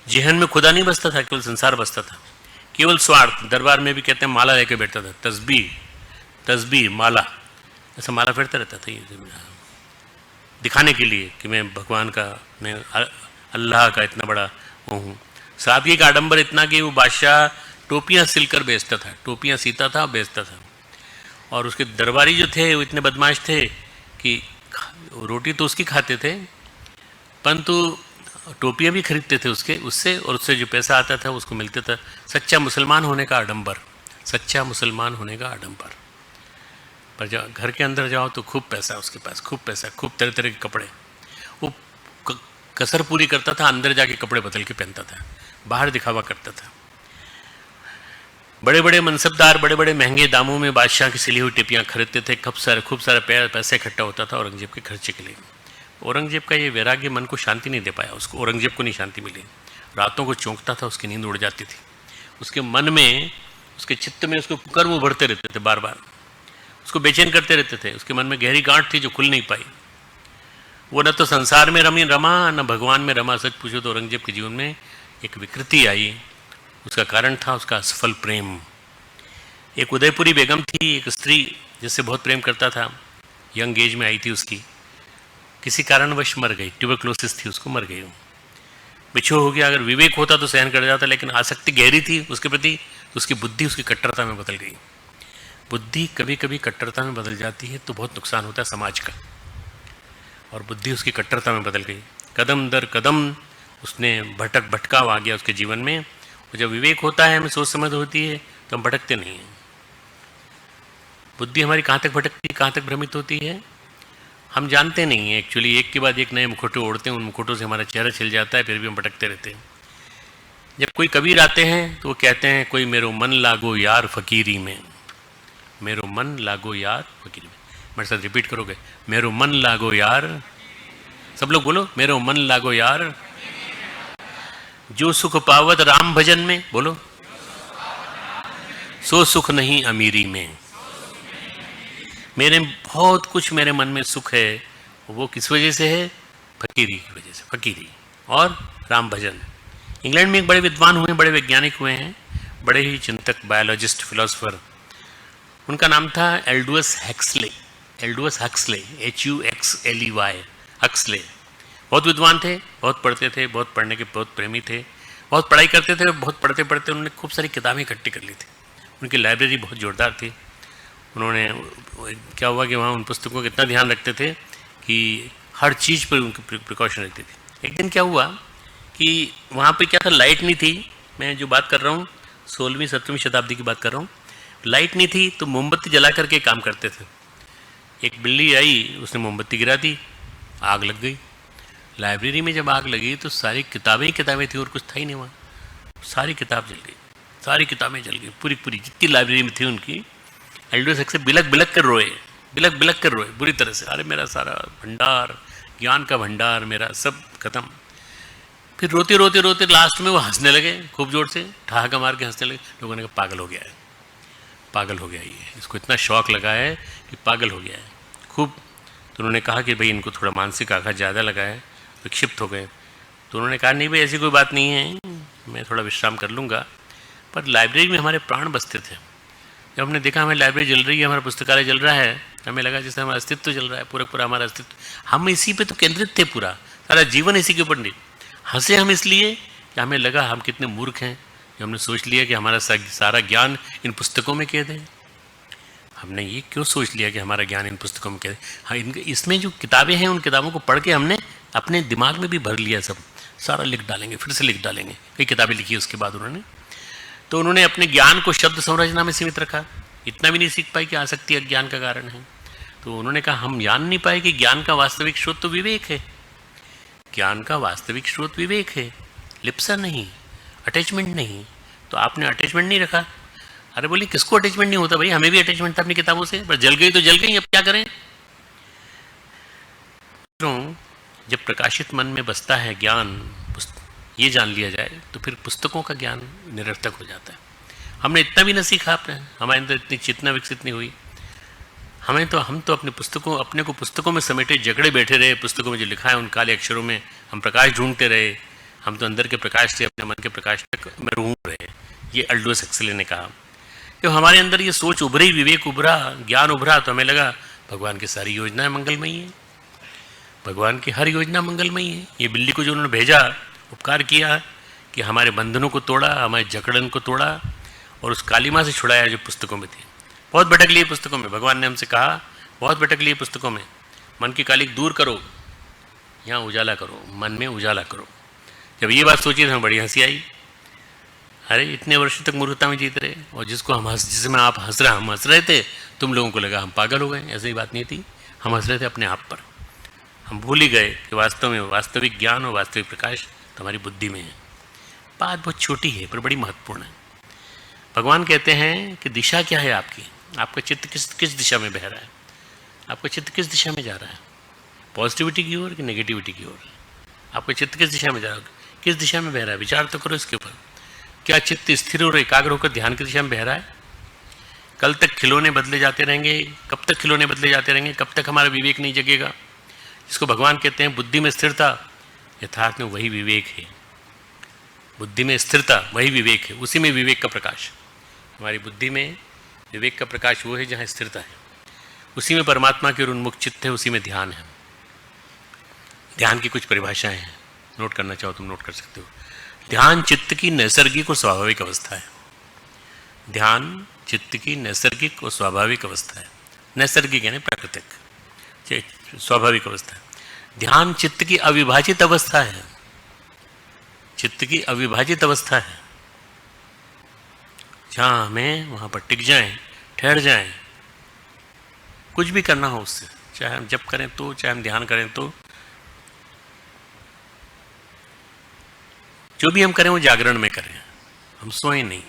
जेहन में खुदा नहीं बसता था, केवल संसार बसता था, केवल स्वार्थ। दरबार में भी कहते हैं माला लेके बैठता था, तस्बीह माला, ऐसा माला फेरता रहता था, ये दिखाने के लिए कि मैं भगवान का, मैं अल्लाह का इतना बड़ा वो हूँ। सादगी का आडंबर इतना कि वो बादशाह टोपियाँ सिलकर बेचता था, टोपियाँ सीता था, बेचता था। और उसके दरबारी जो थे वो इतने बदमाश थे कि रोटी तो उसकी खाते थे, परंतु टोपियाँ भी खरीदते थे उससे, और उससे जो पैसा आता था उसको मिलता था। सच्चा मुसलमान होने का आडंबर, सच्चा मुसलमान होने का आडंबर। पर जब घर के अंदर जाओ तो खूब पैसा उसके पास, खूब पैसा, खूब तरह तरह के कपड़े। वो कसर पूरी करता था, अंदर जाके कपड़े बदल के पहनता था, बाहर दिखावा करता था। बड़े बड़े मनसबदार बड़े बड़े महंगे दामों में बादशाह की सिली हुई टिपियाँ खरीदते थे। खूब सारा पैसा इकट्ठा होता था औरंगजेब के खर्चे के लिए। औरंगजेब का ये वैराग्य मन को शांति नहीं दे पाया, उसको, औरंगजेब को नहीं शांति मिली। रातों को चौंकता था, उसकी नींद उड़ जाती थी। उसके मन में, उसके चित्त में उसको कर्म उभरते रहते थे, बार बार उसको बेचैन करते रहते थे। उसके मन में गहरी गांठ थी जो खुल नहीं पाई। वो न तो संसार में रमा, न भगवान में रमा। सच पूछो तो औरंगजेब के जीवन में एक विकृति आई। उसका कारण था उसका असफल प्रेम। एक उदयपुरी बेगम थी, एक स्त्री जिससे बहुत प्रेम करता था, यंग एज में आई थी उसकी, किसी कारणवश मर गई, ट्यूबरक्लोसिस थी, उसको मर गई। बिछो हो गया। अगर विवेक होता तो सहन कर जाता, लेकिन आसक्ति गहरी थी उसके प्रति, तो उसकी बुद्धि उसकी कट्टरता में बदल गई। बुद्धि कभी कभी कट्टरता में बदल जाती है तो बहुत नुकसान होता है समाज का, और बुद्धि उसकी कट्टरता में बदल गई। कदम दर कदम उसने भटकाव आ गया उसके जीवन में। और जब विवेक होता है, हमें सोच समझ होती है, तो हम भटकते नहीं हैं। बुद्धि हमारी कहाँ तक भटकती है, कहाँ तक भ्रमित होती है, हम जानते नहीं हैं। एक्चुअली एक के बाद एक नए मुखौटे ओढ़ते हैं, उन मुखौटों से हमारा चेहरा छिल जाता है, फिर भी हम भटकते रहते हैं। जब कोई कबीर आते हैं तो वो कहते हैं, कोई मेरो मन लागो यार फकीरी में, मेरो मन लागो यार फकीरी में। मेरे साथ रिपीट करोगे, मेरो मन लागो यार। सब लोग बोलो, मेरो मन लागो यार। जो सुख पावत राम भजन में, बोलो, सो सुख नहीं अमीरी में। मेरे बहुत कुछ मेरे मन में सुख है, वो किस वजह से है? फकीरी की वजह से, फकीरी और राम भजन। इंग्लैंड में एक बड़े विद्वान हुए, बड़े वैज्ञानिक हुए हैं, बड़े ही चिंतक, बायोलॉजिस्ट, फिलोसोफर। उनका नाम था Aldous Huxley. Aldous Huxley, HUXLEY, Huxley. बहुत विद्वान थे, बहुत पढ़ते थे, बहुत पढ़ने के बहुत प्रेमी थे, बहुत पढ़ाई करते थे। बहुत पढ़ते पढ़ते उन्होंने खूब सारी किताबें इकट्ठी कर ली थी। उनकी लाइब्रेरी बहुत जोरदार थी। उन्होंने, क्या हुआ कि वहाँ उन पुस्तकों का इतना ध्यान रखते थे कि हर चीज़ पर उनकी प्रिकॉशन रहती थी। एक दिन क्या हुआ कि वहाँ पर क्या था, लाइट नहीं थी। मैं जो बात कर रहा हूँ 16वीं 17वीं शताब्दी की बात कर रहा हूँ। लाइट नहीं थी तो मोमबत्ती जला करके काम करते थे। एक बिल्ली आई, उसने मोमबत्ती गिरा दी, आग लग गई। लाइब्रेरी में जब आग लगी तो सारी किताबें थी और कुछ था ही नहीं वहाँ। सारी किताब जल गई, सारी किताबें जल गई, पूरी जितनी लाइब्रेरी में थी उनकी। एल्डुअस हक्सले बिलक कर रोए बुरी तरह से। अरे मेरा सारा भंडार, ज्ञान का भंडार मेरा सब खत्म। फिर रोते लास्ट में वो हंसने लगे, खूब जोर से ठहाका मार के हंसने लगे। लोगों ने कहा पागल हो गया ये, इसको इतना शौक लगा है कि पागल हो गया है खूब। तो उन्होंने कहा कि भाई इनको थोड़ा मानसिक आघात ज़्यादा लगा है, विक्षिप्त हो गए। तो उन्होंने कहा नहीं भाई ऐसी कोई बात नहीं है, मैं थोड़ा विश्राम कर लूँगा। पर लाइब्रेरी में हमारे प्राण बसते थे। जब हमने देखा हमारी लाइब्रेरी जल रही है, हमारा पुस्तकालय जल रहा है, हमें लगा जैसे हमारा अस्तित्व जल रहा है, पूरा हमारा अस्तित्व, हम इसी पे तो केंद्रित थे, पूरा सारा जीवन इसी के ऊपर नहीं। हंसे हम इसलिए कि हमें लगा हम कितने मूर्ख हैं, कि हमने सोच लिया कि हमारा सारा ज्ञान इन पुस्तकों में कैद है। हमने ये क्यों सोच लिया कि हमारा ज्ञान इन पुस्तकों में कैद है? हाँ, इसमें जो किताबें हैं उन किताबों को पढ़ के हमने अपने दिमाग में भी भर लिया, सब सारा लिख डालेंगे, फिर से लिख डालेंगे। कई किताबें लिखी उसके बाद उन्होंने। तो उन्होंने अपने ज्ञान को शब्द संरचना में सीमित रखा, इतना भी नहीं सीख पाए कि आसक्ति अज्ञान का कारण है। तो उन्होंने कहा हम जान नहीं पाए कि ज्ञान का वास्तविक स्रोत तो विवेक है। ज्ञान का वास्तविक स्रोत विवेक है, लिप्सा नहीं, अटैचमेंट नहीं। तो आपने अटैचमेंट नहीं रखा। अरे बोली किसको अटैचमेंट नहीं होता भाई, हमें भी अटैचमेंट था अपनी किताबों से, पर जल गई तो जल गई, अब क्या करें। जब प्रकाशित मन में बसता है ज्ञान, ये जान लिया जाए, तो फिर पुस्तकों का ज्ञान निरर्थक हो जाता है। हमने इतना भी न सीखा, हमारे अंदर इतनी चेतना विकसित नहीं हुई। हम तो अपने को पुस्तकों में समेटे झगड़े बैठे रहे। पुस्तकों में जो लिखा है उन काले अक्षरों में हम प्रकाश ढूंढते रहे। हम तो अंदर के प्रकाश से अपने मन के प्रकाश तक महरूम रहे। ये एल्डुअस हक्सले ने कहा। जब हमारे अंदर ये सोच उभरी, विवेक उभरा, ज्ञान उभरा, तो हमें लगा भगवान की सारी योजनाएं मंगलमयी है, भगवान की हर योजना मंगलमयी है। ये बिल्ली को जो उन्होंने भेजा, उपकार किया कि हमारे बंधनों को तोड़ा, हमारे जकड़न को तोड़ा और उस कालिमा से छुड़ाया जो पुस्तकों में थी। बहुत भटक लिए पुस्तकों में, भगवान ने हमसे कहा बहुत भटक लिए पुस्तकों में। मन की कालिक दूर करो, यहाँ उजाला करो, मन में उजाला करो। जब ये बात सोची तो हमें बड़ी हंसी आई। अरे इतने वर्षों तक मूर्खता में जीत रहे, और जिसमें आप हम हंस रहे थे, तुम लोगों को लगा हम पागल हो गए। ऐसी बात नहीं थी, हम हंस रहे थे अपने आप पर। हम भूल ही गए कि वास्तव में वास्तविक ज्ञान और वास्तविक प्रकाश तुम्हारी बुद्धि में है। बात बहुत छोटी है पर बड़ी महत्वपूर्ण है। भगवान कहते हैं कि दिशा क्या है आपकी, आपका चित्त किस दिशा में बह रहा है, आपका चित्त किस दिशा में जा रहा है, पॉजिटिविटी की ओर कि नेगेटिविटी की ओर। आपका चित्त किस दिशा में जा रहा है? किस दिशा में बह रहा है, विचार तो करो इसके ऊपर। क्या चित्त स्थिर और एकाग्र होकर ध्यान की दिशा में बह रहा है? कल तक खिलौने बदले जाते रहेंगे, कब तक खिलौने बदले जाते रहेंगे, कब तक हमारा विवेक नहीं जगेगा? जिसको भगवान कहते हैं बुद्धि में स्थिरता, यथार्थ में वही विवेक है। बुद्धि में स्थिरता वही विवेक है, उसी में विवेक का प्रकाश। हमारी बुद्धि में विवेक का प्रकाश वो है जहाँ स्थिरता है, उसी में परमात्मा की ओर उन्मुख चित्त है, उसी में ध्यान है। ध्यान की कुछ परिभाषाएं हैं, नोट करना चाहो तुम नोट कर सकते हो। ध्यान चित्त की नैसर्गिक और स्वाभाविक अवस्था है। ध्यान चित्त की नैसर्गिक और स्वाभाविक अवस्था है। नैसर्गिक यानी प्राकृतिक, स्वाभाविक अवस्था है। ध्यान चित्त की अविभाजित अवस्था है। चित्त की अविभाजित अवस्था है, जहाँ हमें वहाँ पर टिक जाएं, ठहर जाएं, कुछ भी करना हो उससे, चाहे हम जप करें तो, चाहे हम ध्यान करें तो, जो भी हम करें वो जागरण में करें, हम सोएं नहीं।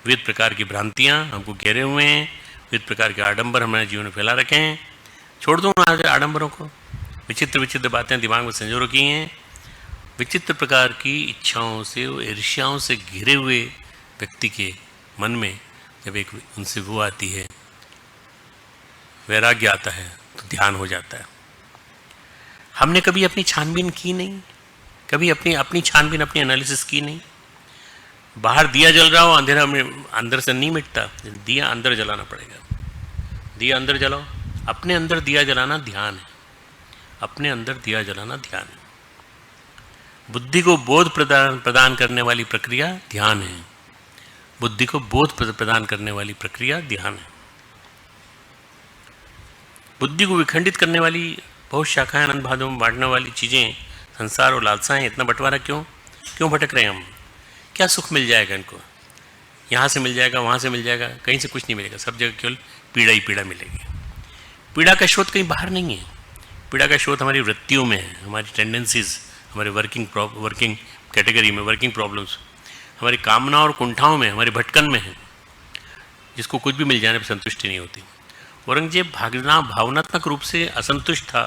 विविध प्रकार की भ्रांतियां हमको घेरे हुए हैं, विविध प्रकार के आडंबर हमारे जीवन में फैला रखे हैं। छोड़ दो ना आडंबरों को। विचित्र विचित्र बातें दिमाग में संजो रखी हैं। विचित्र प्रकार की इच्छाओं से, ईर्ष्याओं से घिरे हुए व्यक्ति के मन में जब एक उनसे वो आती है, वैराग्य आता है, तो ध्यान हो जाता है। हमने कभी अपनी छानबीन की नहीं, कभी अपनी छानबीन, अपनी एनालिसिस की नहीं। बाहर दिया जल रहा हो, अंधेरा में अंदर से नहीं मिटता, दिया अंदर जलाना पड़ेगा। दिया अंदर जलाओ। अपने अंदर दिया जलाना ध्यान है। अपने अंदर दिया जलाना ध्यान है। बुद्धि को बोध प्रदान करने वाली प्रक्रिया ध्यान है। बुद्धि को बोध प्रदान करने वाली प्रक्रिया ध्यान है। बुद्धि को विखंडित करने वाली बहुत शाखाएं, अनंत भागों में बांटने वाली चीज़ें, संसार और लालसाएं, इतना बंटवारा क्यों भटक रहे हैं हम? क्या सुख मिल जाएगा इनको? यहाँ से मिल जाएगा, वहाँ से मिल जाएगा, कहीं से कुछ नहीं मिलेगा। सब जगह केवल पीड़ा ही पीड़ा मिलेगी। पीड़ा का स्रोत कहीं बाहर नहीं है। पीड़ा का स्रोत हमारी वृत्तियों में है, हमारी टेंडेंसीज, हमारे वर्किंग कैटेगरी में, वर्किंग प्रॉब्लम्स, हमारी कामना और कुंठाओं में, हमारे भटकन में है, जिसको कुछ भी मिल जाने पर संतुष्टि नहीं होती। औरंगजेब भावनात्मक रूप से असंतुष्ट था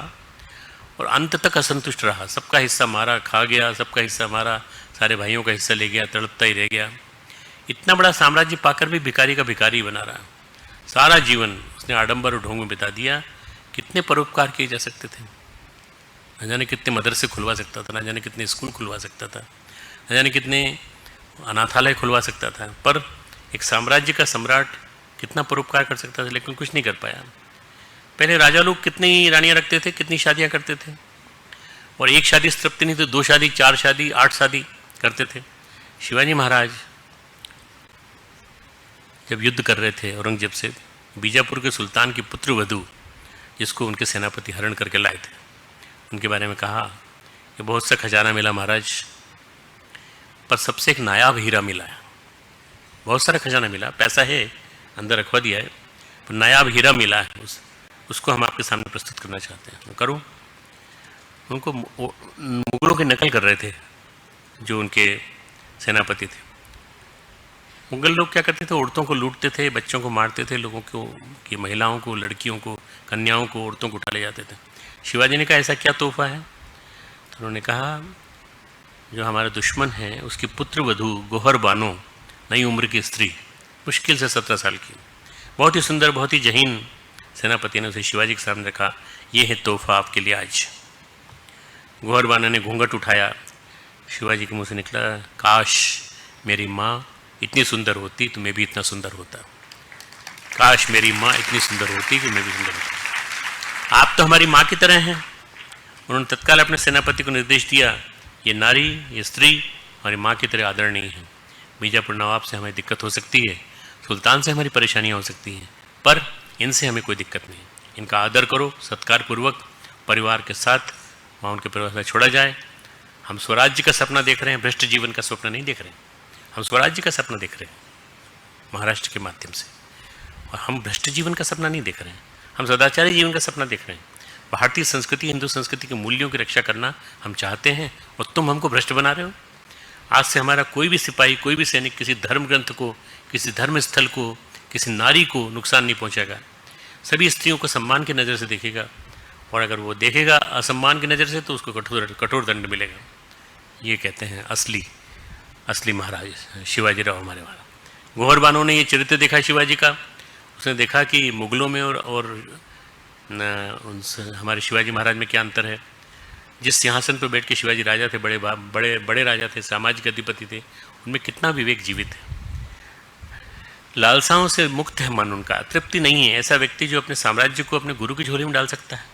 और अंत तक असंतुष्ट रहा। सबका हिस्सा मारा, खा गया, सबका हिस्सा मारा, सारे भाइयों का हिस्सा ले गया, तड़पता ही रह गया। इतना बड़ा साम्राज्य पाकर भी भिखारी का भिखारी बना रहा। सारा जीवन उसने आडंबर और ढोंग में बिता दिया। कितने परोपकार किए जा सकते थे, न जाने कितने मदरसे खुलवा सकता था, न जाने कितने स्कूल खुलवा सकता था, न जाने कितने अनाथालय खुलवा सकता था। पर एक साम्राज्य का सम्राट कितना परोपकार कर सकता था, लेकिन कुछ नहीं कर पाया। पहले राजा लोग कितनी रानियां रखते थे, कितनी शादियां करते थे, और एक शादी से तृप्ति नहीं तो 2 शादी, 4 शादी, 8 शादी करते थे। शिवाजी महाराज जब युद्ध कर रहे थे औरंगजेब से, बीजापुर के सुल्तान की पुत्र वधू, जिसको उनके सेनापति हरण करके लाए थे, उनके बारे में कहा कि बहुत सा खजाना मिला महाराज, पर सबसे एक नायाब हीरा मिला है। बहुत सारा खजाना मिला, पैसा है अंदर रखवा दिया है, पर नायाब हीरा मिला है, उसको हम आपके सामने प्रस्तुत करना चाहते हैं। करो। उनको मुगलों की नकल कर रहे थे जो उनके सेनापति थे। मुगल लोग क्या करते थे, औरतों को लूटते थे, बच्चों को मारते थे, लोगों को की महिलाओं को, लड़कियों को, कन्याओं को, औरतों को उठा ले जाते थे। शिवाजी ने कहा ऐसा क्या तोहफा है? तो उन्होंने कहा जो हमारा दुश्मन है उसकी पुत्र वधू गोहर बानो, नई उम्र की स्त्री, मुश्किल से 17 साल की, बहुत ही सुंदर, बहुत ही जहीन सेनापति ने उसे शिवाजी के सामने रखा। ये है तोहफा आपके लिए आज। गोहर बानो ने घूंघट उठाया। शिवाजी के मुंह से निकला, काश मेरी माँ इतनी सुंदर होती तो मैं भी इतना सुंदर होता। काश मेरी माँ इतनी सुंदर होती कि मैं भी सुंदर होता। आप तो हमारी माँ की तरह हैं। उन्होंने तत्काल अपने सेनापति को निर्देश दिया, ये नारी, ये स्त्री हमारी माँ की तरह आदरणीय है। बीजापुर नवाब से हमें दिक्कत हो सकती है, सुल्तान से हमारी परेशानियाँ हो सकती हैं, पर इनसे हमें कोई दिक्कत नहीं। इनका आदर करो, सत्कार पूर्वक परिवार के साथ वहाँ उनके परिवार से छोड़ा जाए। हम स्वराज्य का सपना देख रहे हैं, भ्रष्ट जीवन का स्वप्न नहीं देख रहे हैं। हम स्वराज्य का सपना देख रहे हैं महाराष्ट्र के माध्यम से, और हम भ्रष्ट जीवन का सपना नहीं देख रहे हैं। हम सदाचारी जीवन का सपना देख रहे हैं। भारतीय संस्कृति, हिंदू संस्कृति के मूल्यों की रक्षा करना हम चाहते हैं, और तुम हमको भ्रष्ट बना रहे हो। आज से हमारा कोई भी सिपाही, कोई भी सैनिक किसी धर्म ग्रंथ को, किसी धर्म स्थल को, किसी नारी को नुकसान नहीं पहुंचाएगा। सभी स्त्रियों को सम्मान की नज़र से देखेगा, और अगर वो देखेगा असम्मान की नज़र से तो उसको कठोर दंड मिलेगा। ये कहते हैं असली महाराज शिवाजी राव हमारे वाला। गौहर बानो ने ये चरित्र देखा शिवाजी का, उसने देखा कि मुगलों में और हमारे शिवाजी महाराज में क्या अंतर है। जिस सिंहासन पर बैठ के शिवाजी राजा थे, बड़े राजा थे, सामाजिक अधिपति थे, उनमें कितना विवेक जीवित है। लालसाओं से मुक्त है मन उनका, तृप्ति नहीं है। ऐसा व्यक्ति जो अपने साम्राज्य को अपने गुरु की झोली में डाल सकता है।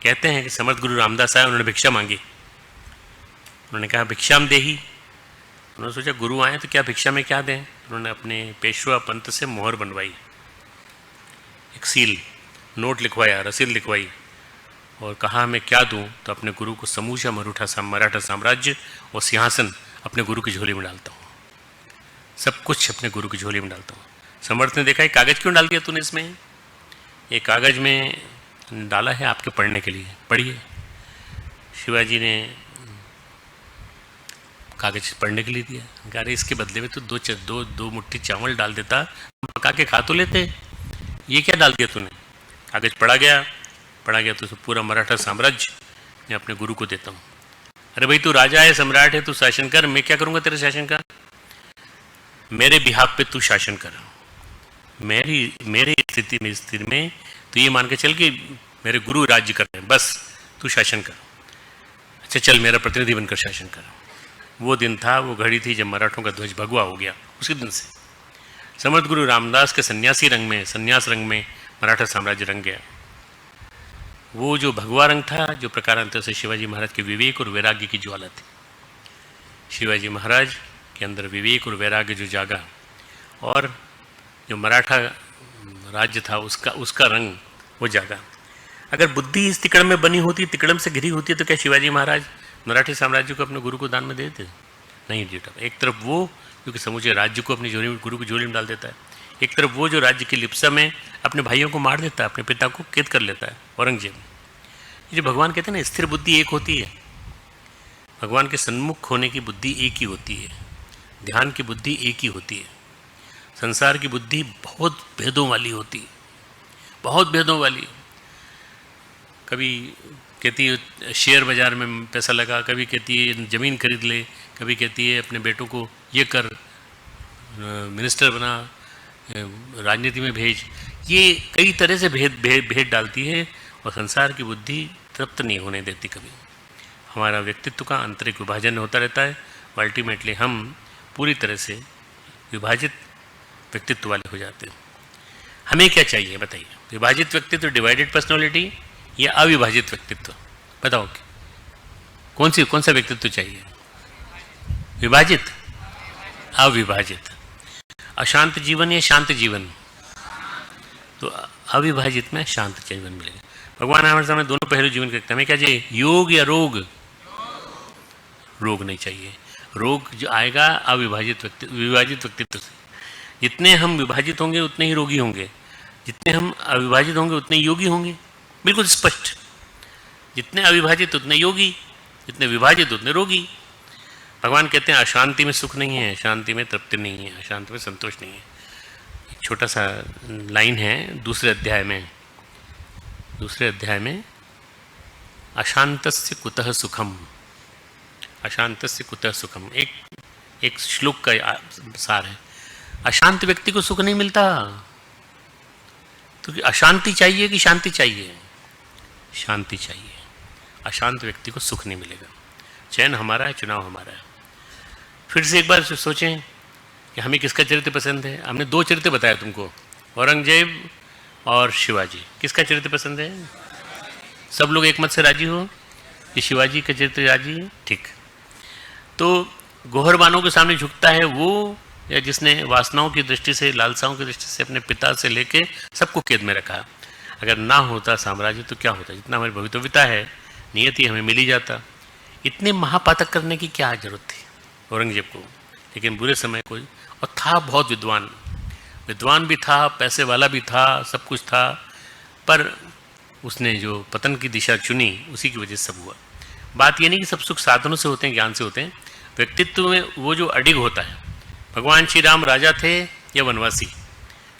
कहते हैं कि समर्थ गुरु रामदास आए, उन्होंने भिक्षा मांगी। उन्होंने कहा भिक्षाम देही। उन्होंने सोचा गुरु आए तो क्या भिक्षा में क्या दें। उन्होंने अपने पेशवा पंत से मोहर बनवाई, एक सील, नोट लिखवाया, रसीद लिखवाई और कहा मैं क्या दूं। तो अपने गुरु को समूचा मराठा साम्राज्य और सिंहासन अपने गुरु की झोली में डालता हूँ, सब कुछ अपने गुरु की झोली में डालता हूँ। समर्थ ने देखा ये कागज़ क्यों डाल दिया तूने इसमें, ये कागज़ में डाला है आपके पढ़ने के लिए, पढ़िए। शिवाजी ने कागज़ पढ़ने के लिए दिया। कह रहे इसके बदले में तो दो मुट्ठी चावल डाल देता, पका के खा तो लेते, ये क्या डाल दिया तूने। कागज़ पढ़ा गया तो पूरा मराठा साम्राज्य मैं अपने गुरु को देता हूँ। अरे भाई तू राजा है, सम्राट है, तू शासन कर, मैं क्या करूँगा तेरे शासन का। मेरे बिहाफ पे तू शासन कर, मेरी स्थिति में तो ये मान के चल कि मेरे गुरु राज्य कर रहे हैं, बस तू शासन कर। अच्छा चल मेरा प्रतिनिधि बनकर शासन कर। वो दिन था, वो घड़ी थी जब मराठों का ध्वज भगवा हो गया। उसी दिन से समर्थ गुरु रामदास के संन्यास रंग में मराठा साम्राज्य रंग गया। वो जो भगवा रंग था, जो प्रकारांतर से शिवाजी महाराज के विवेक और वैराग्य की ज्वाला थी। शिवाजी महाराज के अंदर विवेक और वैराग्य जो जागा और जो मराठा राज्य था उसका रंग वो जागा। अगर बुद्धि इस तिकड़म में बनी होती, तिकड़म से घिरी होती, तो क्या शिवाजी महाराज मराठी साम्राज्य को अपने गुरु को दान में दे देते? नहीं देता। एक तरफ वो क्योंकि समूचे राज्य को अपनी गुरु की झोली में डाल देता है, एक तरफ वो जो राज्य की लिप्सा में अपने भाइयों को मार देता है, अपने पिता को कैद कर लेता है, औरंगजेब। ये जो भगवान कहते हैं ना स्थिर बुद्धि एक होती है, भगवान के सन्मुख होने की बुद्धि एक ही होती है, ध्यान की बुद्धि एक ही होती है। संसार की बुद्धि बहुत भेदों वाली होती है, बहुत भेदों वाली। कभी कहती है शेयर बाज़ार में पैसा लगा, कभी कहती है ज़मीन खरीद ले, कभी कहती है अपने बेटों को ये कर, मिनिस्टर बना, राजनीति में भेज। ये कई तरह से भेद डालती है और संसार की बुद्धि तृप्त नहीं होने देती कभी। हमारा व्यक्तित्व का आंतरिक विभाजन होता रहता है, अल्टीमेटली हम पूरी तरह से विभाजित व्यक्तित्व वाले हो जाते हैं। हमें क्या चाहिए बताइए, विभाजित व्यक्तित्व, डिवाइडेड पर्सनालिटी या अविभाजित व्यक्तित्व? बताओ कौन सा व्यक्तित्व चाहिए? विभाजित, अविभाजित। अशांत जीवन या शांत जीवन? तो अविभाजित में शांत जीवन मिलेगा। भगवान हमारे सामने दोनों पहलू जीवन के रखते हैं। हमें क्या चाहिए, योग या रोग? रोग नहीं चाहिए। रोग जो आएगा विभाजित व्यक्तित्व से। जितने हम विभाजित होंगे उतने ही रोगी होंगे, जितने हम अविभाजित होंगे उतने योगी होंगे। बिल्कुल स्पष्ट। जितने अविभाजित उतने योगी, जितने विभाजित उतने रोगी। भगवान कहते हैं अशांति में सुख नहीं है, शांति में तृप्ति नहीं है, अशांति में संतोष नहीं है। एक छोटा सा लाइन है दूसरे अध्याय में अशांतस्य कुतः सुखम, अशांतस्य कुतः सुखम, एक श्लोक का सार है। अशांत व्यक्ति को सुख नहीं मिलता। तो अशांति चाहिए कि शांति चाहिए? शांति चाहिए। अशांत व्यक्ति को सुख नहीं मिलेगा। चयन हमारा है, चुनाव हमारा है। फिर से एक बार सोचें कि हमें किसका चरित्र पसंद है। हमने दो चरित्र बताया तुमको, औरंगजेब और शिवाजी। किसका चरित्र पसंद है? सब लोग एक मत से राजी हो कि शिवाजी का चरित्र राजी है? ठीक। तो गोहरबानों के सामने झुकता है वो, या जिसने वासनाओं की दृष्टि से, लालसाओं की दृष्टि से अपने पिता से लेके सबको कैद में रखा। अगर ना होता साम्राज्य तो क्या होता? जितना हमारी भवितव्यता है, नियति हमें मिल ही जाता। इतने महापातक करने की क्या जरूरत थी औरंगजेब को? लेकिन बुरे समय कोई, और था बहुत विद्वान भी था, पैसे वाला भी था, सब कुछ था, पर उसने जो पतन की दिशा चुनी उसी की वजह से सब हुआ। बात ये नहीं कि सब सुख साधनों से होते हैं, ज्ञान से होते हैं। व्यक्तित्व में वो जो अडिग होता है। भगवान श्री राम राजा थे या वनवासी,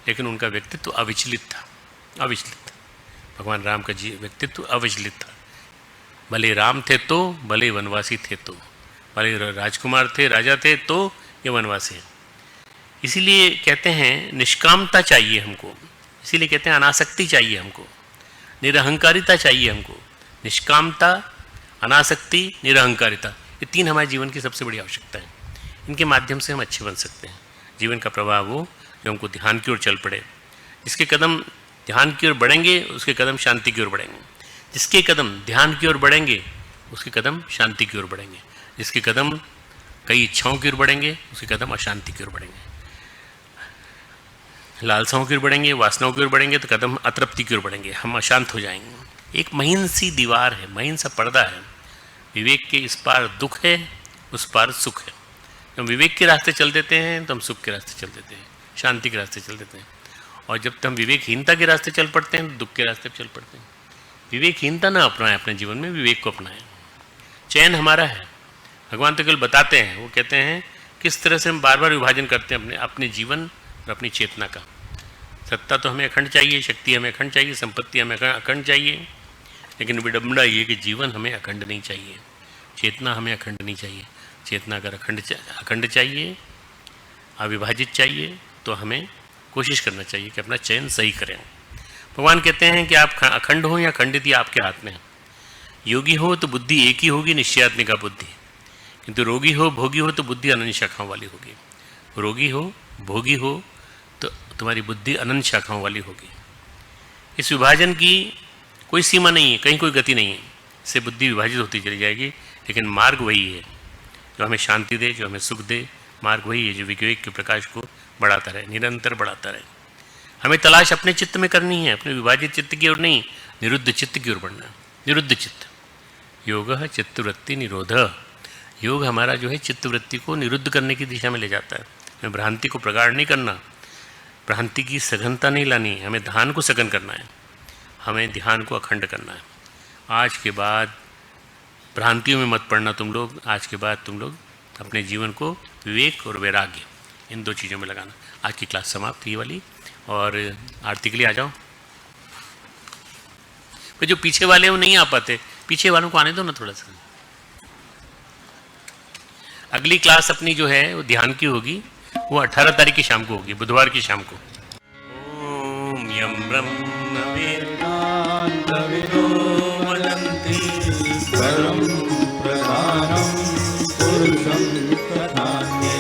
लेकिन उनका व्यक्तित्व अविचलित था। भगवान राम का व्यक्तित्व अविचलित था। भले राम थे तो, भले वनवासी थे तो, वाले राजकुमार थे, राजा थे, तो ये वनवासी है। इसीलिए कहते हैं निष्कामता चाहिए हमको, इसीलिए कहते हैं अनासक्ति चाहिए हमको, निरहंकारिता चाहिए हमको। निष्कामता, अनासक्ति, निरहंकारिता, ये 3 हमारे जीवन की सबसे बड़ी आवश्यकता है। इनके माध्यम से हम अच्छे बन सकते हैं। जीवन का प्रवाह वो जो हमको ध्यान की ओर चल पड़े। जिसके कदम ध्यान की ओर बढ़ेंगे उसके कदम शांति की ओर बढ़ेंगे। जिसके कदम ध्यान की ओर बढ़ेंगे उसके कदम शांति की ओर बढ़ेंगे। जिसके कदम कई इच्छाओं की ओर बढ़ेंगे उसके कदम अशांति की ओर बढ़ेंगे। लालसाओं की ओर बढ़ेंगे, वासनाओं की ओर बढ़ेंगे तो कदम अतृप्ति की ओर बढ़ेंगे, हम अशांत हो जाएंगे। एक महीन सी दीवार है, महीन सा पर्दा है। विवेक के इस पार दुख है, उस पार सुख है। हम विवेक के रास्ते चल देते हैं तो हम सुख के रास्ते चल देते हैं, शांति के रास्ते चल देते हैं। और जब तक हम विवेकहीनता के रास्ते चल पड़ते हैं तो दुख के रास्ते चल पड़ते हैं। विवेकहीनता ना अपनाएं अपने जीवन में, विवेक को अपनाएं। चयन हमारा है। भगवान तो केवल बताते हैं, वो कहते हैं किस तरह से हम बार बार विभाजन करते हैं अपने जीवन और अपनी चेतना का। सत्ता तो हमें अखंड चाहिए, शक्ति हमें अखंड चाहिए, संपत्ति हमें अखंड चाहिए, लेकिन विडंबना ये कि जीवन हमें अखंड नहीं चाहिए, चेतना हमें अखंड नहीं चाहिए। चेतना अगर अखंड चाहिए, अविभाजित चाहिए, तो हमें कोशिश करना चाहिए कि अपना चयन सही करें। भगवान कहते हैं कि आप अखंड हो या खंडित, ये आपके हाथ में है। योगी हो तो बुद्धि एक ही होगी, निश्चयात्मिका बुद्धि। किंतु रोगी हो, भोगी हो तो बुद्धि अनंत शाखाओं वाली होगी। रोगी हो, भोगी हो तो तुम्हारी बुद्धि अनंत शाखाओं वाली होगी। इस विभाजन की कोई सीमा नहीं है, कहीं कोई गति नहीं है। इससे बुद्धि विभाजित होती चली जाएगी, लेकिन मार्ग वही है जो हमें शांति दे, जो हमें सुख दे। मार्ग वही है जो विवेक के प्रकाश को बढ़ाता रहे, निरंतर बढ़ाता रहे। हमें तलाश अपने चित्त में करनी है, अपने विभाजित चित्त की ओर नहीं, निरुद्ध चित्त की ओर बढ़ना है। निरुद्ध चित्त, योग चित्तवृत्ति निरोध। योग हमारा जो है चित्तवृत्ति को निरुद्ध करने की दिशा में ले जाता है। हमें भ्रांति को प्रगाढ़ नहीं करना, भ्रांति की सघनता नहीं लानी, हमें ध्यान को सघन करना है, हमें ध्यान को अखंड करना है। आज के बाद भ्रांतियों में मत पड़ना तुम लोग। आज के बाद तुम लोग अपने जीवन को विवेक और वैराग्य, इन 2 चीज़ों में लगाना। आज की क्लास समाप्त ये वाली, और आरती के लिए आ जाओ। पर जो पीछे वाले हैं वो नहीं आ पाते, पीछे वालों को आने दो ना थोड़ा सा। अगली क्लास अपनी जो है वो ध्यान की होगी, वो 18 तारीख की शाम को होगी, बुधवार की शाम को। ओम यम ब्रह्म वेदांतविदो वदन्ति परम प्रधानम पुरुषं तथान्ये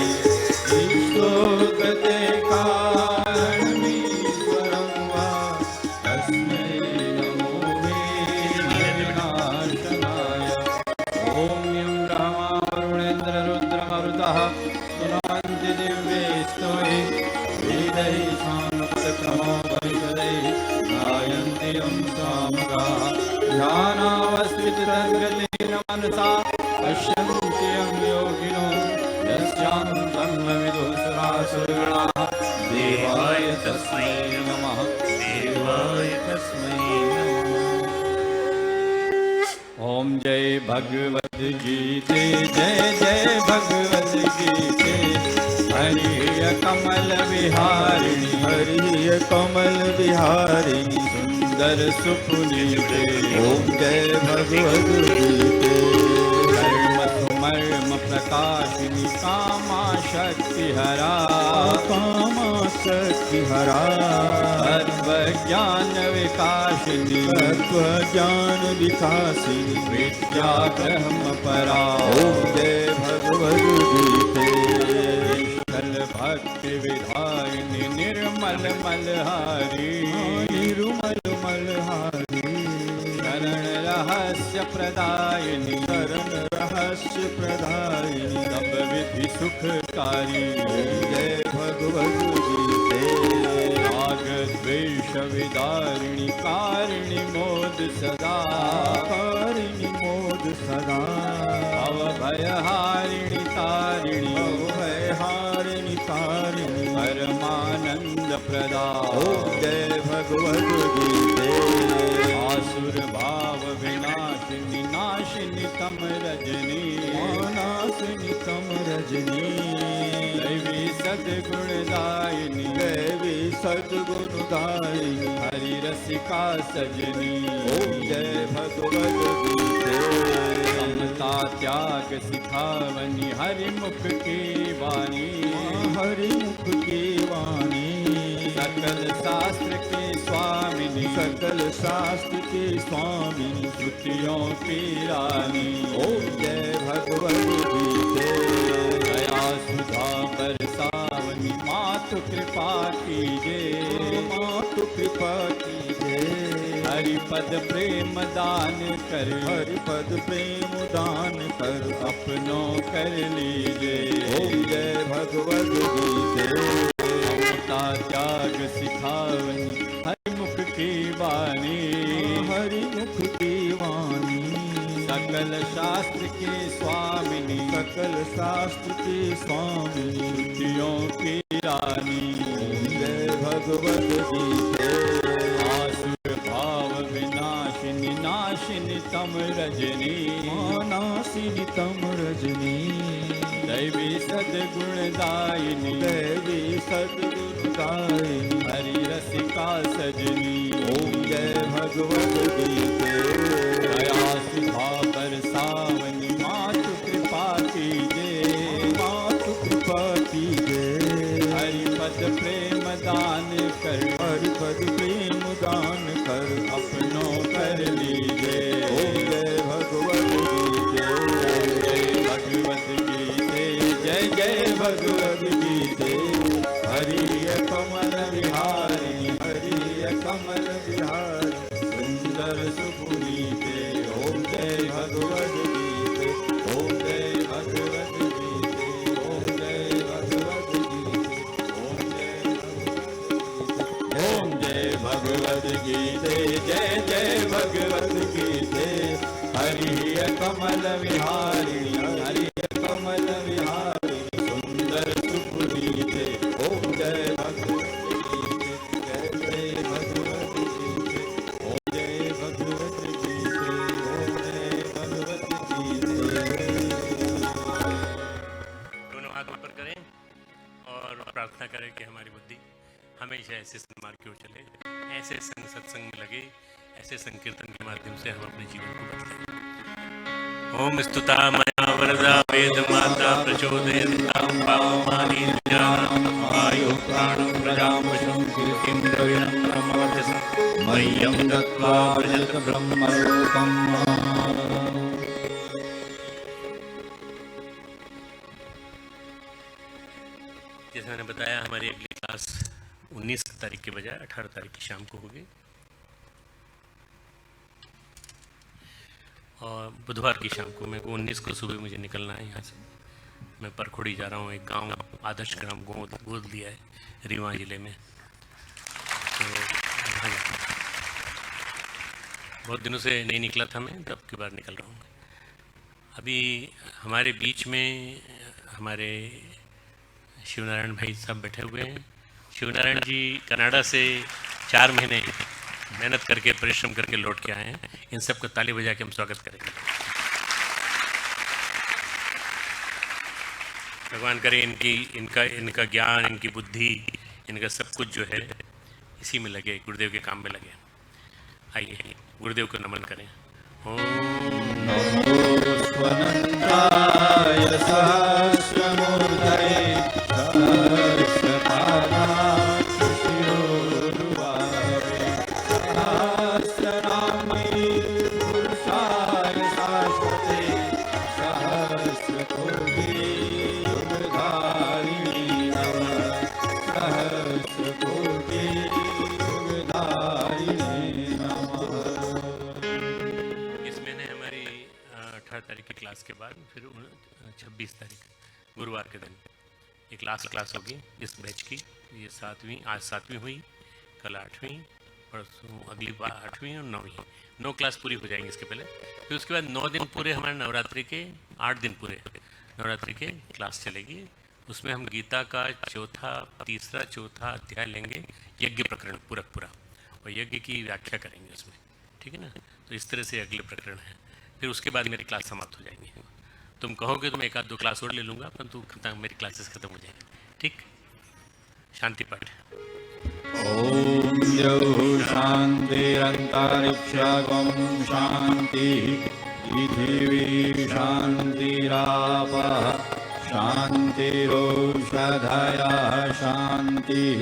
ईश्वरते कारणमीश्वरं वा तस्मै नमो विनाशनाय। ओम यं ब्रह्मा वरुणेन्द्र रुद्रमरुतः सुनान्ति दिव्ये स्तोहि वेदैः सामवेदक्रमोपनिषदैः गायन्ति यं सामगाः ध्यानावस्थिततद्गतेन मनसा पश्यन्ति यं योगिनो यस्यां तन्मविदुः सुरासुरगणाः। देवाय तस्मै नमः, देवाय तस्मै नमः। ओम जय भगवद गीते, जय जय भगवद गीते। हरिय कमल विहारिणी, हरिय कमल विहारिणी, सुंदर सुपुनीते। ओम जय भगवद गीते। कर्म सुमर्म प्रकाशिनी, कामा शक्ति हरा, कामा शक्ति हरा। तत्व ज्ञान विकासिनी, तत्व ज्ञान विकासिनी, विद्या ब्रह्म परा। ओम जय भगवद गीते। भक्ति विधायिनी, निर्मल मलहारी, निर्मल मलहारी। शरण रहस्य प्रदायिनी, शरण रहस्य प्रदायिनी, सब विधि सुखकारी। जय भगवद गीते। राग द्वेष विदारिणी, कारिणी मोद सदा, कारिणी मोद सदा। अवभयहारिणी तारिणी, अवभयहारिणी तारिणी, परमानंद प्रदा। ओम जय भगवद गीते। आसुर भाव विनाशिनी, नाशिनी तम रजनी, नाशिनी तम रजनी। दैवी सद्गुणदायिनी, दैवी सद्गुणदायिनी, हरि रसिका सजनी। ओम जय भगवद गीते। समता ममता त्याग सिखावनी हरिमुख की वाणी, हरिमुख की वाणी। सकल शास्त्र के स्वामिनी, सकल शास्त्र के स्वामिनी, श्रुतियों की रानी। ओम जय भगवद गीते। दया सुधा बरसावनी मातु कृपा कीजिए, मातु कृपा कीजिए। हरिपद प्रेम दान कर, हरिपद प्रेम दान कर, अपनों कर लीजिए। ओम जय भगवद गीते। ममता त्याग सिखावनी हरिमुख की वाणी, हरिमुख की वाणी। सकल शास्त्र के स्वामिनी, सकल शास्त्र के स्वामिनी, श्रुतियों की रानी। ओम जय भगवद गीते। आसुर भाव विनाशिनी नाशिनी तम रजनी, नासिनी तम रजनी। दैवी सद्गुणदायिनी, देवी सद्गुणदायिनी, हरि रसिका सजनी। ओम जय भगवद गीते। दया सुधा बरसावनी मातु कृपा कीजिए, मातु कृपा कीजिए। हरिपद प्रेम दान कर, हरिपद प्रेम दान कर, अपनों कर लीजिए। ओम जय भगवद गीते। जय भगवत गीते, जय जय भगवद गीते। हरि कमल विहारी, हरि कमल विहारी, सुंदर सुपुनीते। ओम जय भगवद गीते। ओम जय भगवद गीते। ओम जय भगवद गीते। ओम जय भगवद गीते। जय जय भगवद गीते। हरि कमल विहारी, हरि कमल विहारी, सुंदर सुपुनीते। ओम जय भगवद गीते। जय जय भगवद गीते। ओम जय भगवद गीते। ओम जय भगवद गीते। दोनों हाथ ऊपर करें और प्रार्थना करें कि हमारी बुद्धि हमेशा ऐसे सन्मार्ग की ओर चले, ऐसे संग सत्संग में लगे, ऐसे संकीर्तन के माध्यम से हम अपने जीवन को बदलें। ओम स्तुता मया वरदा वेद माता प्रचोदयन्तां पावमानि ज्ञानं वायु प्राणं प्रजां पशुं कीर्तिं द्रविणं ब्रह्मवर्चसं मह्यं दत्त्वा व्रजत ब्रह्मरूपम्। जैसे मैंने बताया हमारी अगली क्लास 19 तारीख के बजाय 18 तारीख की शाम को होगी और बुधवार की शाम को। मेरे को 19 को सुबह मुझे निकलना है यहाँ से। मैं परखोड़ी जा रहा हूँ, एक गांव आदर्श ग्राम गोद लिया है रीवा ज़िले में, तो वहाँ जाता हूँ। बहुत दिनों से नहीं निकला था मैं, तब की बार निकल रहा हूँ। अभी हमारे बीच में हमारे शिवनारायण भाई साहब बैठे हुए हैं। शिवनारायण जी कनाडा से 4 महीने मेहनत करके परिश्रम करके लौट के आए हैं। इन सब का ताली बजा के हम स्वागत करेंगे। भगवान करे इनका ज्ञान, इनकी बुद्धि, इनका सब कुछ जो है इसी में लगे, गुरुदेव के काम में लगे। आइए गुरुदेव को नमन करें। स्वनंदाय सहस्रमूर्धये सहस्रपादाय शिरोरुबावे सहस्रनामये पुरुषाय शाश्वते सहस्रकोटि युगधारिणे नमः सहस्रकोटि युगधारिणे नमः। इस महीने हमारी 18 तारीख की क्लास के बाद फिर 26 तारीख गुरुवार के दिन एक लास्ट क्लास होगी इस बैच की। ये 7वीं, आज 7वीं हुई, कल 8वीं, परसों अगली बार 8वीं और 9वीं। 9 क्लास पूरी हो जाएंगी इसके पहले। फिर उसके बाद 9 दिन पूरे हमारे नवरात्रि के, 8 दिन पूरे नवरात्रि के क्लास चलेगी। उसमें हम गीता का तीसरा चौथा अध्याय लेंगे, यज्ञ प्रकरण पूरा और यज्ञ की व्याख्या करेंगे उसमें, ठीक है ना। तो इस तरह से अगले प्रकरण है। फिर उसके बाद मेरी क्लास समाप्त हो जाएंगी। तुम कहोगे तो मैं 1-2 क्लास और ले लूँगा, परंतु मेरी क्लासेस खत्म हो जाएंगी। ठीक, शांति पाठ। ओम द्यौः शान्तिरन्तरिक्षगं शान्ति पृथिवी शान्ति। शान्तिः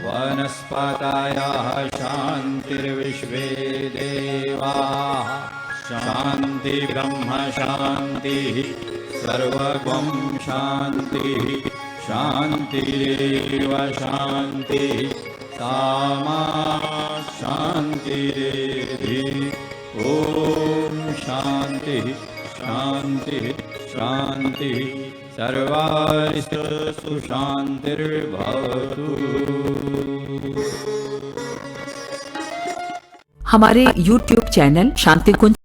वनस्पतयः शान्तिर्विश्वे देवाः शान्ति ब्रह्म शान्तिः सर्वगं शान्तिः शान्तिरेव शान्तिः सामा शान्तिरेधि ॐ शान्तिः शान्तिः शान्तिः सर्वारिष्टसु शान्तिर्भवतु। हमारे YouTube चैनल शांति कुंज